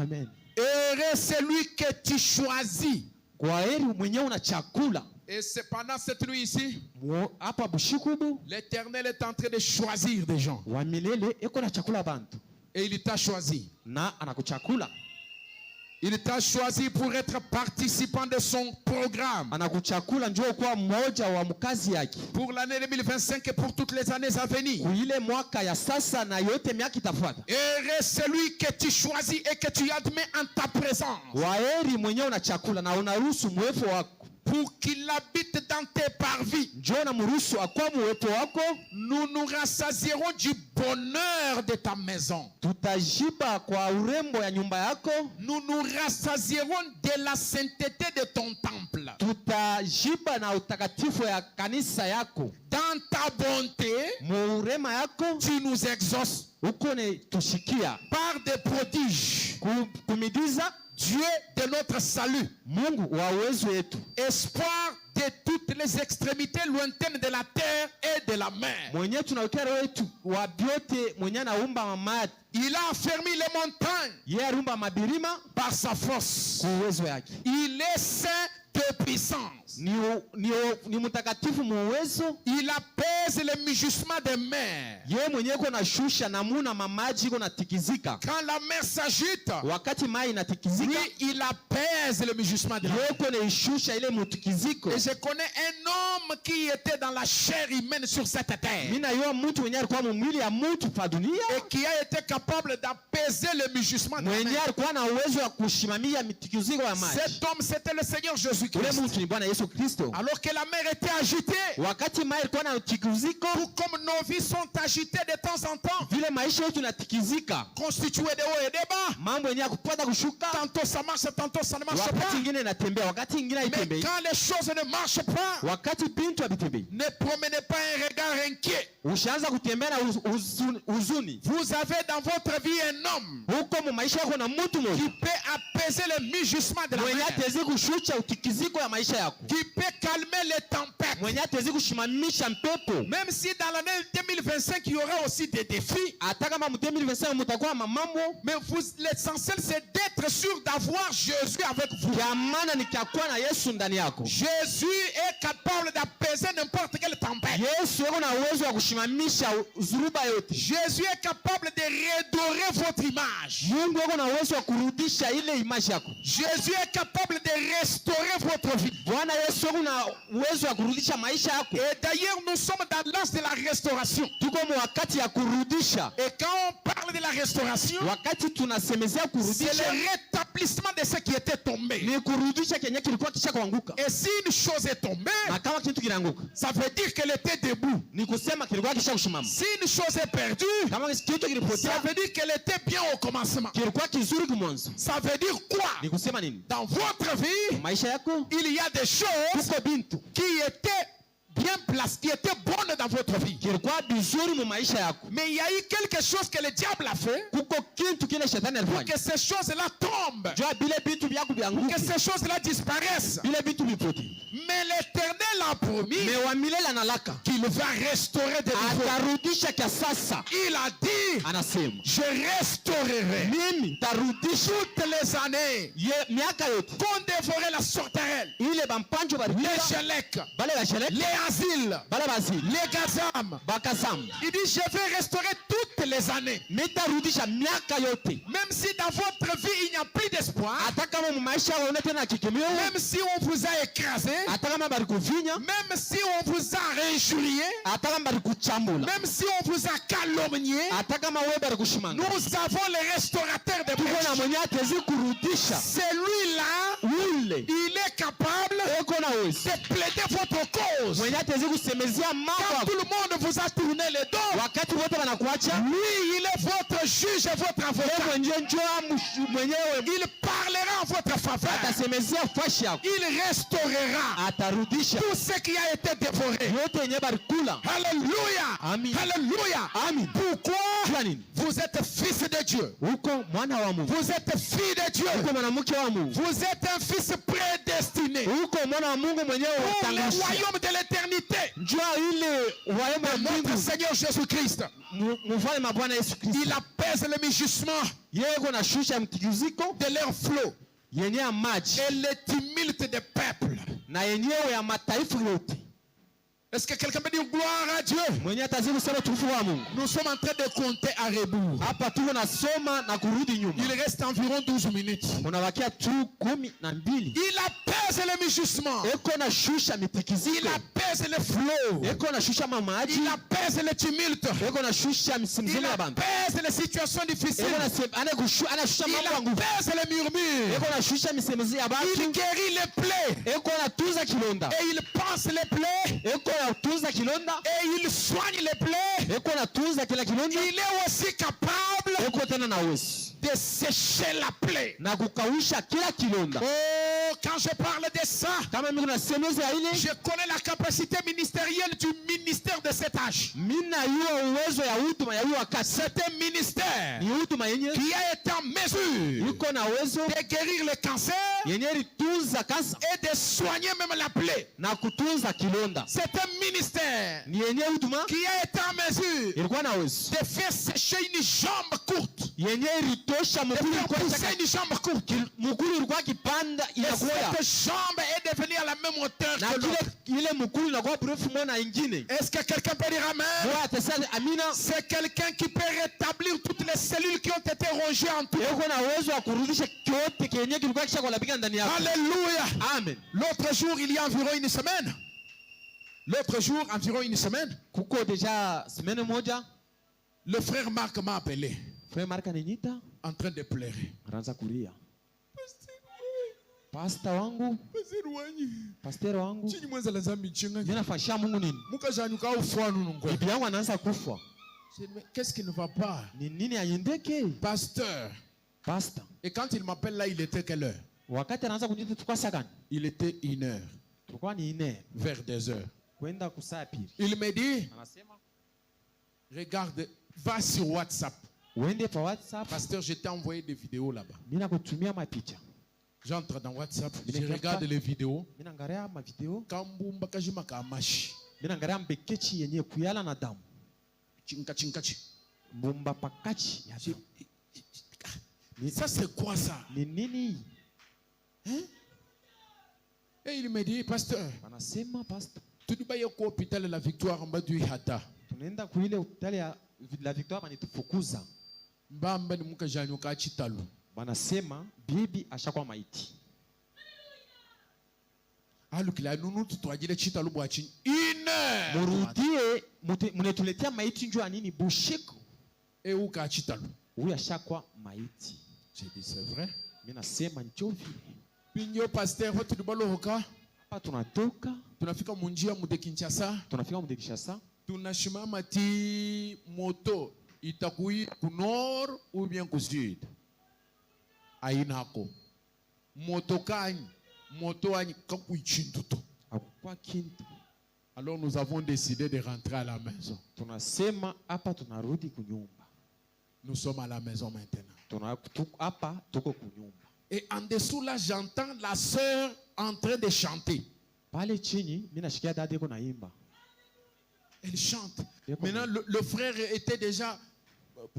Amen. Heureux celui que tu choisis. Waheri mwenyewe una chakula. Et c'est pendant cette nuit ici, Hapa bushikubu. l'Éternel est en train de choisir des gens. Wa milele eko na chakula bantu. Et il t'a choisi. Na anakuchakula. Il t'a choisi pour être participant de son programme. Anakuchakula njoo kwa mmoja wa mkazi yake. Pour l'année 2025 et pour toutes les années à venir. Kuile mwaka ya sasa na yote miaka itafuata. Heureux celui que tu choisis et que tu admets en ta présence. Waheri mwenyewe una chakula na unaruhusu muwepo wako. Pour qu'il habite dans tes parvis. Njoo na mruhusu akwa muwepo wako. Nous nous rassasierons du bonheur de ta maison. Tutajiba kwa urembo ya nyumba yako. Nous nous rassasierons de la sainteté de ton temple. Tutajiba na utakatifu ya kanisa yako. Dans ta bonté, Muurema yako. tu nous exauces Uko ne tushikia. par des prodiges. Kumidiza. Dieu de notre salut, Mungu wa uwezo wetu. espoir de toutes les extrémités lointaines de la terre et de la mer. Mwenye tunawekea roho yetu wa biote mwenye anaumba mamati. Il a affermi les montagnes Yeye arumba mabirima par sa force. kwa uwezo yake. Il est saint de puissance. Ni mtakatifu muwezo. Il apaise les mugissements des mers. Yeye mwenye iko na shusha namuna mamaji iko na tikizika. Quand la mer s'agite, Wakati mai inatikizika, lui, il apaise le mugissement de la mer. yeye iko na ishusha ile mutikiziko. Et je connais un homme qui était dans la chair humaine sur cette terre. Mina yua mtu mwenye alikuwa mwili ya mtu pa dunia. Et qui a été capable d'apaiser le mugissement de la Mwenye mer. alikuwa na uwezo wa kushimamia mitikiziko ya maji. Cet homme, c'était le Seigneur Ule Jésus-Christ. mtu ni Bwana Yesu Kristo. Alors que la mer était agitée, Wakati mai ilikuwa na tikiziko, tout comme nos vies sont agitées de temps en temps, vile maisha yetu inatikizika. constituées de haut et de bas. Mambo yenye kupanda kushuka. Tantôt ça marche, tantôt ça ne marche Wakati pas. ingine inatembea, wakati ingine Mais haitembei. quand les choses ne marchent pas, Wakati bintu habitembei. ne promenez pas un regard inquiet. Ushaanza kutembea na huzuni. Vous avez dans votre vie un homme Huko mu maisha yako na mtu qui mmoja. peut apaiser le mugissement de la Mwenye mer, atezi kushusha utikiziko ya maisha yako. qui peut calmer les tempêtes. Mwenye atezi kushimamisha mpepo. Même si dans l'année 2025, il y aura aussi des défis, Hata kama mu 2025 mutakuwa mamambo. mais l'essentiel c'est d'être sûr d'avoir Jésus avec vous. Kia maana ni kia kuwa na Yesu ndani yako. Jésus est capable d'apaiser n'importe quelle tempête. Yesu yako na uwezo wa kushimamisha zuruba yote. Jésus est capable de redorer votre image. Mungu yako na uwezo wa kurudisha ile image yako. Jésus est capable de restaurer votre vie. Bwana Yesu yako na uwezo wa kurudisha maisha yako. Et d'ailleurs, nous sommes dans l'âge de la restauration. Tuko mu wakati ya kurudisha. Et quand on parle de la restauration, Wakati tunasemezea c'est kurudisha, le rétablissement de ce qui était tombé. ni kurudisha kenye kilikuwa kisha kuanguka. Et si une chose est tombée, Na kama kitu kinaanguka, ça veut dire qu'elle était debout. ni kusema kilikuwa kisha kushimama. Si une chose est perdue, Kama kitu ça kilipotea, veut dire qu'elle était bien au commencement. kilikuwa kizuri kumwanzo. Ça veut dire quoi? Ni kusema nini? Dans votre vie, Maisha yako il y a des choses kuko bintu qui étaient bien placées, qui étaient bonnes dans votre vie. kilikuwa bizuri mu maisha yako. Mais il y a eu quelque chose que le diable a fait Kuko kitu kile shetani pour alifanya. que ces choses-là tombent, Jua bile bintu vyako que vyanguke. ces choses-là disparaissent. Bile bintu vipote. Mais l'Éternel a promis Me wa milele analaka. qu'il va restaurer de nouveau. Atarudisha kia sasa. Il a dit, Anasema. je restaurerai Mimi tarudisha toutes les années miaka yote. qu'on dévorait la sorterelle, Ile bampanjo les barikila. Shélek, Bale bashelek. les asiles, Bale bazili. les gazam. Bakasam. Il dit, je vais restaurer toutes les années. Nitarudisha miaka yote. Même si dans votre vie, il n'y a plus d'espoir, Hata kama mu maisha yako una tena kikimio. même si on vous a écrasé, Hata kama bari kuvinya. même si on vous a injurié, Hata kama bari kuchambula. même si on vous a calomnié, Hata kama wewe bari kushimanga. nous avons le restaurateur de Tuko na péché. mwenye atezi kurudisha. Celui-là, Ule. il est capable Eko na uwezo. de plaider votre cause. Mwenye atezi kusemezea mambo Quand yako. tout le monde vous a tourné le dos, Wakati wote wanakuacha. lui, il est votre juge et votre avocat. Mwenye njoo mwenyewe. Il parlera en votre faveur. Atasemezea fashi yako. Il restaurera Atarudisha. tout ce qui a été dévoré. yote yenye balikula. Alléluia. Amen. Alléluia. Amen. Pourquoi? Jua nini? Vous êtes fils de Dieu. Uko mwana wa Mungu. Vous êtes fille de Dieu. Uko mwanamke wa Mungu. Vous êtes un fils prédestiné Uko mwana wa Mungu mwenyewe pour le utangashia. royaume de l'éternité. Njua ile royaume ya Notre Mungu. Seigneur Jésus-Christ, Mfalme wa Bwana Yesu Kristo. il apaise le mugissement Yeye kuna shusha mtikiziko de leur flot yenye ya maji et le tumulte des peuples. na yenyewe ya mataifa yote. Est-ce que quelqu'un peut dire gloire à Dieu? Mwenye atazidi kusema utukufu wa Mungu. Nous sommes en train de compter à rebours. Hapa tuko nasoma na kurudi nyuma. Il reste environ 12 minutes. Unabakia tu 12. Il apaise le mugissement. Eko na shusha Il mitikiziko. apaise le flot. Eko na shusha mamaji. Il apaise le tumulte. Eko na shusha Il msimzima ya bantu. apaise les situations difficiles. Eko na anashusha Il mambo ya nguvu. apaise les murmures. Eko na shusha misemezi ya Il bantu. guérit les plaies. Eko na tuza kilonda. Et il pense les plaies. Eko na tuza kilonda. Et il soigne les plaies. Eko na tuza kila kilonda. Il est aussi capable Eko tena na uwezo de sécher la plaie. na kukausha kila kilonda. Oh, quand je parle de ça, Kama mimi kuna semezi ya ile, je connais la capacité ministérielle du ministère de cet âge. mimi najua uwezo ya huduma ya huyo wakati. C'est un ministère Ni huduma yenye qui a été en mesure iko na uwezo de guérir le cancer yenye litunza kansa et de soigner même la plaie. na kutunza kilonda. C'est un ministère Ni yenye huduma qui a été en mesure ilikuwa na uwezo de faire sécher une jambe courte. yenye ilitosha De mkulu faire ilikuwa pousser une jambe courte. mkulu ilikuwa kipanda Et inakuwa cette jambe est devenue à la même hauteur na que l'autre. ile mkulu inakuwa brefu mona ingine. Est-ce que quelqu'un peut dire amen? Moja atasema amina. C'est quelqu'un qui peut rétablir toutes les cellules qui ont été rongées en tout. Eko na uwezo wa kurudisha kyote kenye kilikuwa kisha kulapika ndani yako. Alléluia. Amen. L'autre jour, il y a environ une semaine. L'autre jour, environ une semaine, Kuko deja semene moja le frère Marc m'a appelé frère Mark ananiita en train de pleurer. anaanza kulia. Pastor wangu, pastor wangu, mimi nafashia Mungu nini? Bibi yangu anaanza kufa. Qu'est-ce qui ne va pas? Ni nini aiendeke? Pasteur. Pastor. Et quand il m'appelle là, il était quelle heure? Wakati anaanza kuniita tukwa sagani? Il était 1 heure, Tukwa ni 1 heure. vers 2 heures. Kwenda kusaa pili. Il me dit, Anasema, regarde, va sur WhatsApp. uende pa WhatsApp, Pasteur, je t'ai envoyé des vidéos là-bas. mimi nakutumia mapicha. J'entre dans WhatsApp, Il je est regarde capable. les vidéos. Mimi naangalia ma video, Kambumba kajima kamashi. mimi naangalia mbekechi yenye kuyala na damu. Chinkachi. Mbumba pakachi ya damu. Ça c'est quoi ça? Ni nini? Hein? Et il me dit, pasteur, Anasema pastor, tu dois y aller au hôpital La Victoire en bas du Hata. tunaenda kuile hospitali ya La Victoire banitufukuza. Mbamba ni muka janyuka chitalu. Banasema bibi ashakuwa maiti. Alukila nunu tutwajile chitalu bwa chini. 1 heure. Murudie munetuletea maiti njoo nini bushiko. Et où ka chitalu? Huyu ashakuwa maiti. J'ai dit c'est vrai. Mimi nasema njoo vile. Pinyo pasteur hotu dibalo hoka. Hapa tunatoka, Tunafika munjia mude Kinshasa. tunafika Mdekishasa, Tunashimama ti moto itakui ku nord ou bien ku sud. Ainako. Moto kanyi. Moto anyi kakuichinduto. hakukuwa kintu. Alors nous avons décidé de rentrer à la maison. Tunasema hapa tunarudi kunyumba. Nous sommes à la maison maintenant. Hapa tuko kunyumba. Et en dessous là, j'entends la sœur en train de chanter. Pale chini mimi nashikia dada yako naimba. Elle chante. Maintenant, le frère était déjà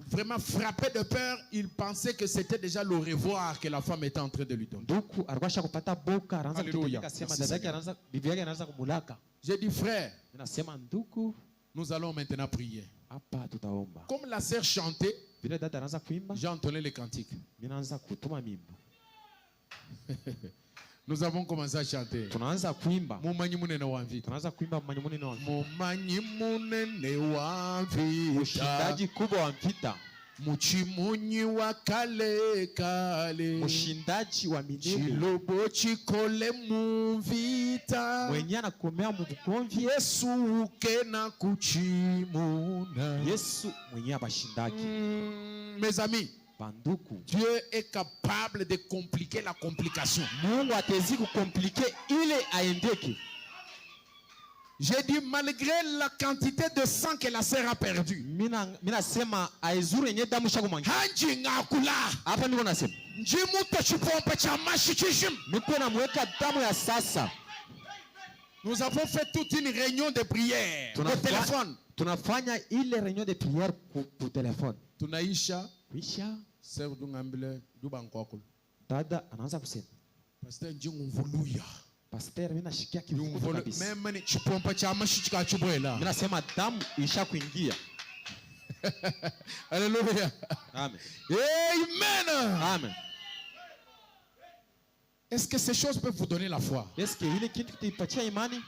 vraiment frappé de peur. Il pensait que c'était déjà le revoir que la femme était en train de lui donner. Nduku alikuwa shakupata boka, anaanza Hallelujah. kutetemeka, sema Merci, dada yake Seigneur. anaanza, bibi yake anaanza kumulaka. J'ai dit, frère, Mimi nasema nduku, nous allons maintenant prier. hapa tutaomba. Comme la sœur chantait, Vile dada anaanza kuimba, j'ai entonné les cantiques. mimi naanza kutuma mimbo. Nous avons commencé à chanter. Tunaanza kuimba. Mumanyi munene wa vita. Tunaanza kuimba manyumuni na Mumanyi munene wa vita. mshindaji kubwa wa mpita. Muchimunyi wa kale kale. Mshindaji wa milele. Chilobo chikole muvita. Mwenye anakomea mbukomvi. Yesu uke na kuchimuna. Yesu mwenye abashindaki. Mes amis, Banduku. Dieu est capable de compliquer la complication. Mungu atezi kukomplike ile aendeke. J'ai dit malgré la quantité de sang que la sœur a perdu. Mina sema aizuru yenye damu shakumwangi. Hanji ngakula. Hapa niko nasema. Njimuta chipompa cha mashi chishim. Niko namweka damu ya sasa. Nous avons fait toute une réunion de prière au téléphone. Tunafanya ile réunion de prière au téléphone. Tunaisha. Wisha. Sœur Dungambile Duba Nkokul. Dada anaanza kusema. Pasteur Njungumvuluya. Pasteur mimi nashikia kivuko kabisa. Meme ni chipompa cha mashi chikachubwela. Mimi nasema damu isha kuingia. Alléluia. Amen. Amen. Amen. Est-ce que ces choses peuvent vous donner la foi? Est-ce que ile kitu kitapatia imani?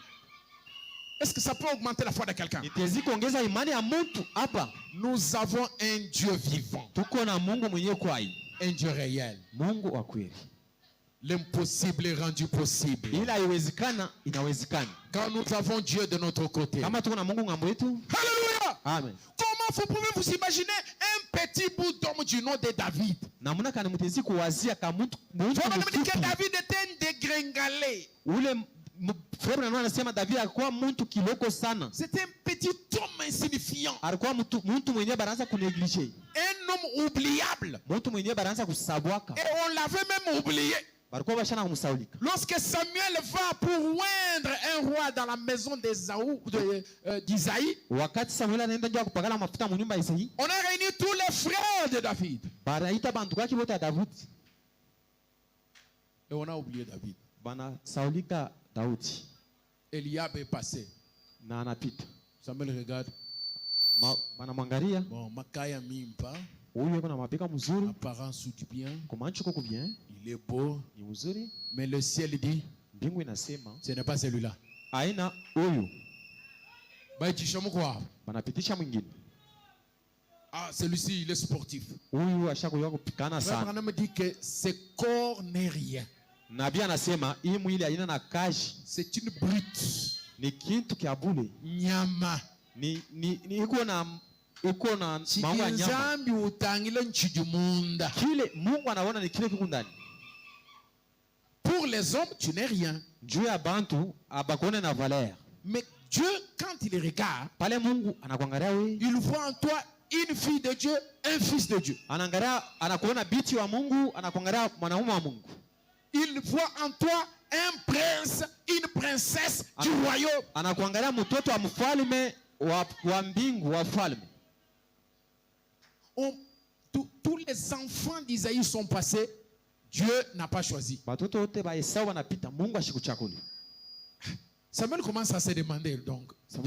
Est-ce que ça peut augmenter la foi de quelqu'un? Itezi kuongeza imani ya mtu hapa. Nous avons un Dieu vivant. Tuko na Mungu mwenyewe kwai. Un Dieu réel. Mungu wa kweli. L'impossible est rendu possible. Ila haiwezekana inawezekana. Quand nous avons Dieu de notre côté. Kama tuko na Mungu ngambo yetu. Alléluia. Amen. Comment vous pouvez vous imaginer un petit bout d'homme du nom de David? Namuna kana mtezi kuwazia kama mtu que David était un dégringalé. Ule frère anasema David alikuwa mtu kiloko sana. C'était un petit homme insignifiant. Alikuwa mtu mwenyewe baraanza kunegliger. Un homme oubliable. Mtu mwenyewe baraanza kusabwaka. Et on l'avait même oublié. Lorsque Samuel va pour oindre un roi dans la maison d'Isaïe, on a réuni tous les frères de David. Et on a oublié David. Eliab est passé. Samuel regarde. Bon, Makaya Mimpa. Apparence du bien. Il est beau. Mais le ciel dit, ce n'est pas celui-là. Ah, celui-ci, il est sportif. Frère me dit que ce corps n'est rien. C'est une brute. Nyama. Nzambi utangile nchijumunda. Pour les hommes, tu n'es rien. Mais Dieu, quand il regarde, il voit en toi une fille de Dieu, un fils de Dieu. Il voit en toi un prince, une princesse du royaume. Tous les enfants d'Isaïe sont passés. Dieu n'a pas choisi. Samuel commence à se demander donc. C'est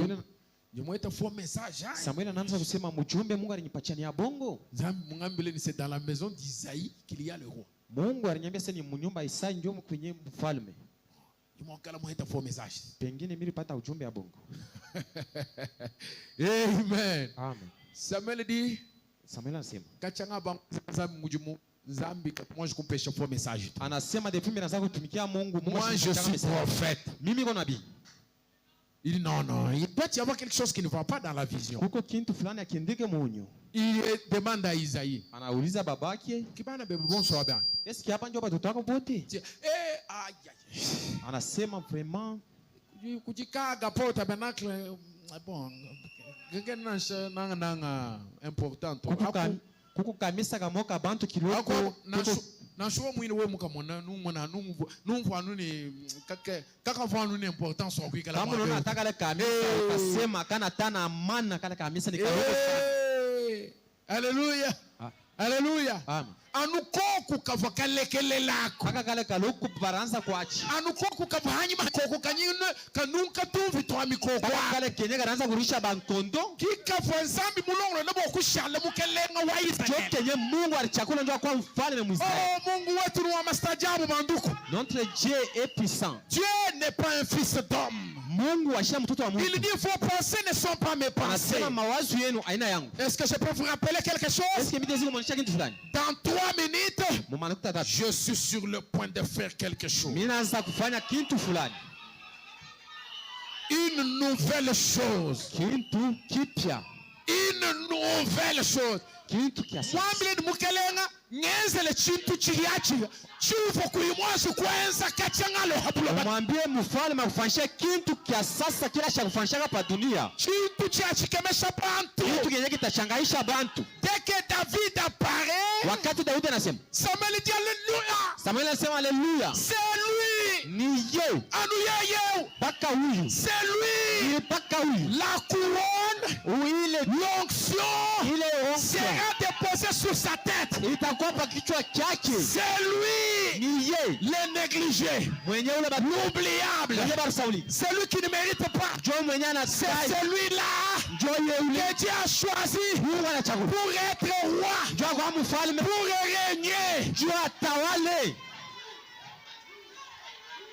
dans la maison d'Isaïe qu'il y a le roi. Amen. Samuel dit, moi je peux pêcher faux message. Moi je suis prophète. Il dit non, il doit y avoir quelque chose qui ne va pas dans la vision. Il demande à Isaïe. Est-ce qu'il y a pas de anasema vraiment kujikaga po tabernacle bon important kukukamisa kamoka bantu kiloko na shuwa mwini we mukamona numona numvu anuni kaka vanu ni important so kwikala kama unaona nataka le kamisa ukasema kana tana mana kale kamisa ni kaloko. Hallelujah. Hallelujah. Amen. Anukoku kavakalekele lako. Kaka kale kaloku baranza kwachi. Anukoku kavahanyima koko kanyine kanunka tuvi twa mikoko. Kaka kale kenye garanza kurisha bankondo. Kika fanzambi mulongo na bokushale mukelenga wa Israeli. Jote nye Mungu alichakula ndio kwa mfalme Mwisraeli. Oh, Mungu wetu ni wa mastajabu banduku. Notre Dieu est puissant. Dieu n'est pas un fils d'homme. Mungu washia mtoto wa Mungu. Il dit vos pensées ne sont pas mes pensées. Anasema mawazo yenu aina yangu. Est-ce que je peux vous rappeler quelque chose? Est-ce que midezi kumonisha kitu fulani? Dans 3 minutes, je suis sur le point de faire quelque chose. Minaanza kufanya kitu fulani. Une nouvelle chose. Kitu kipya. Une nouvelle chose. Kitu kiasi. Mwambie mukelenga ngenzele chintu chiliachi chuvo kulimwazi kwenza kachangalo habulo. Mwambie mfalme akufanyishe kintu kia sasa kila cha kufanyisha pa dunia. Chintu cha chikemesha bantu. Kintu kenye kitachangaisha bantu. Dès que David apparaît, wakati Daudi anasema, Samuel dit alléluia. Samuel anasema alléluia. C'est lui. Ni yeye. Anuye. Paka huyu. C'est lui. Ni paka huyu. La couronne, ile l'onction, ile onction sera déposée sur sa tête. Itakuwa pa kichwa chake. C'est lui. Ni yeye. Le négligé. Mwenye ule l'oubliable. Mwenye barsauli. C'est lui qui ne mérite pas. C'est celui-là que Dieu a choisi pour être roi, pour régner.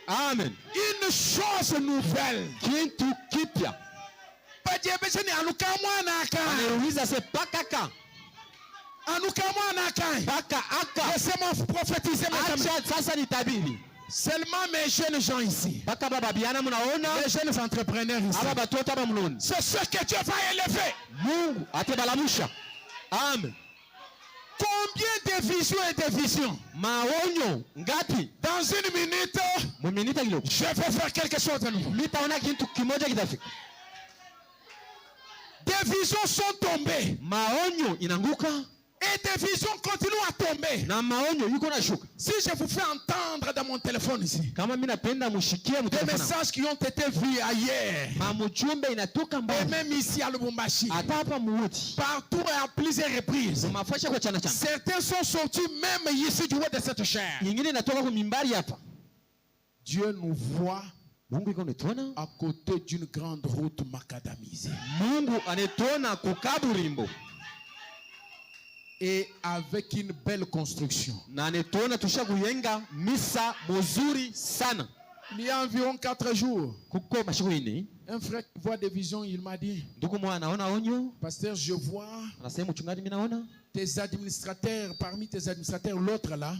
Amen. Une chose nouvelle. Kintu kipya. Anauliza se pakaka. Paka aka. Laissez-moi prophétiser maintenant. Sasa nitabiri. Seulement mes jeunes gens ici. Les jeunes entrepreneurs ici. C'est ce que Dieu va élever. Amen. Combien de visions et de visions? Maonyo ngapi? Dans une minute, je vais faire quelque chose de nouveau. Des visions sont tombées. Maonyo inanguka. Et des visions continuent à tomber. Si je vous fais entendre dans mon téléphone ici des messages qui ont été vus ailleurs, et même ici à Lubumbashi, partout et à plusieurs reprises, certains sont sortis même ici du haut de cette chair. Dieu nous voit à côté d'une grande route macadamisée. Et avec une belle construction. Il y a environ 4 jours, un frère qui voit des visions, il m'a dit, pasteur, je vois tes administrateurs, parmi tes administrateurs, l'autre là,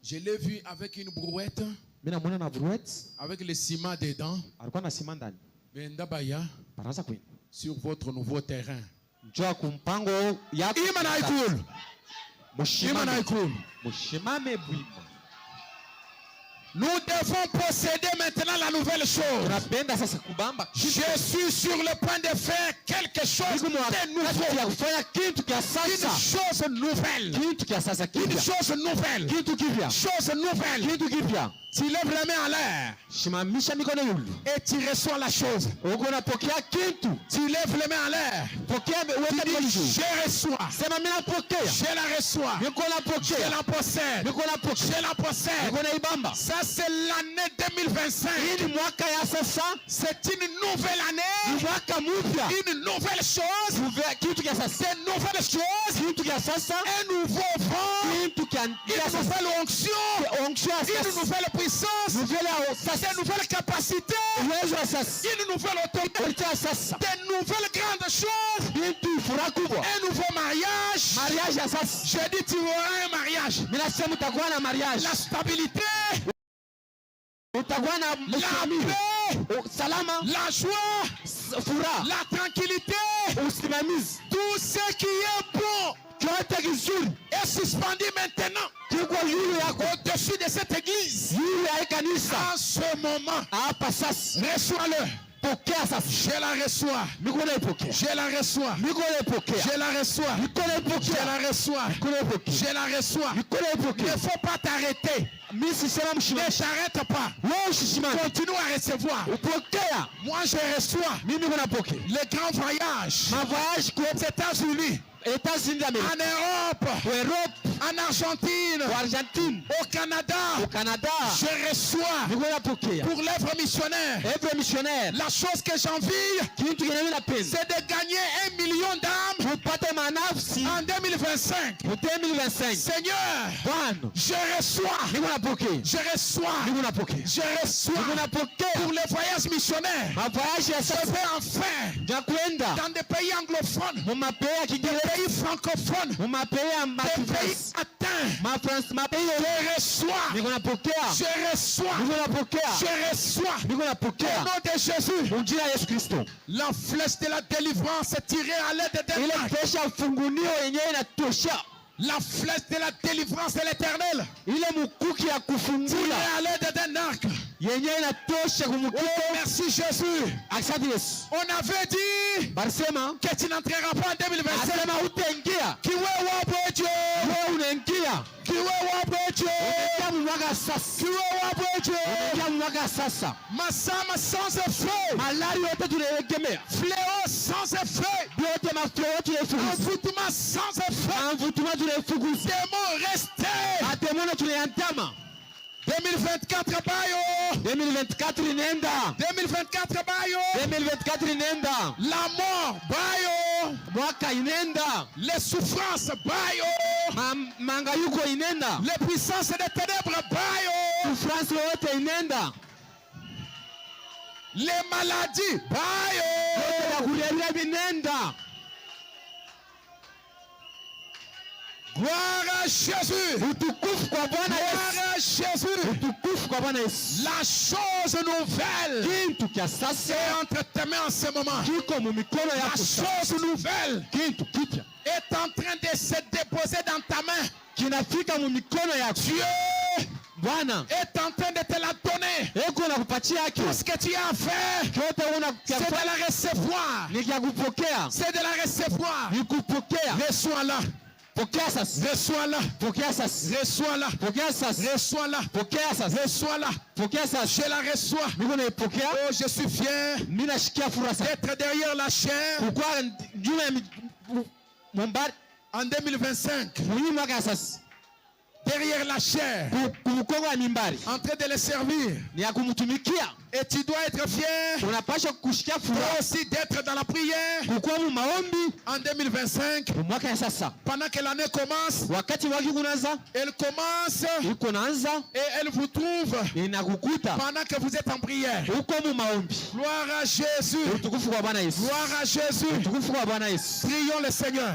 je l'ai vu avec une brouette, avec le ciment dedans, sur votre nouveau terrain. Nous devons posséder maintenant la nouvelle chose. Je suis sur le point de faire quelque chose de nouveau. Une chose nouvelle. Une chose nouvelle. Chose nouvelle. Tu lèves la main en l'air et tu reçois la chose. Tu lèves les mains en l'air. Tu dis, je reçois. Je la reçois. Je la possède. Je la possède. Ça c'est l'année 2025. C'est une nouvelle année. Une nouvelle chose. C'est une nouvelle chose. Un nouveau vent. Une nouvelle onction. Une nouvelle puissance. Une nouvelle capacité. Une nouvelle autorité. De nouvelles grandes choses. Un nouveau mariage. Je dis tu auras un mariage. La stabilité. La paix. La joie. La tranquillité. Tout ce qui est bon est suspendu maintenant au-dessus de cette église. En ce moment, reçois-le. Je la reçois. Je la reçois. Je la reçois. Je la reçois. Je la reçois. Il ne faut pas t'arrêter. Ne t'arrête pas. Continue à recevoir. Moi je reçois le grand voyage aux États-Unis, en Europe, en Argentine, au Canada. Je reçois pour l'œuvre missionnaire. La chose que j'envie, c'est de gagner 1 million d'âmes en 2025. Seigneur, je reçois pour le voyage missionnaire. Je vais enfin dans des pays anglophones, des pays pays francophones, des pays atteints, je reçois, au nom de Jésus, la flèche de la délivrance est tirée à l'aide d'un arc. La flèche de la délivrance de l'Éternel, tirée à l'aide d'un arc. Oh, merci Jésus. On avait dit que tu n'entreras pas en 2025. Massama sans effet, fléau sans effet, envoûtement sans effet, démons restés. 2024 bayo, 2024 inenda, 2024 bayo, 2024 inenda, la mort bayo, mwaka inenda, les souffrances bayo, mangayuko inenda, les puissances des ténèbres bayo, souffrance yote inenda, les maladies bayo, kulevya binenda. Gloire à Jésus. Gloire à Jésus. La chose nouvelle est entre tes mains en ce moment. La chose nouvelle est en train de se déposer dans ta main. Dieu est en train de te la donner. Tout ce que tu as fait, c'est de la recevoir. C'est de la recevoir. Reçois-la. Reçois-la. Reçois-la. Reçois-la. Reçois-la. Je la reçois. Oh, je suis fier d'être derrière la chair en 2025. Derrière la chair, en train de le servir. Et tu dois être fier toi aussi d'être dans la prière en 2025. Pendant que l'année commence, elle commence et elle vous trouve pendant que vous êtes en prière. Gloire à Jésus. Gloire à Jésus. Prions le Seigneur.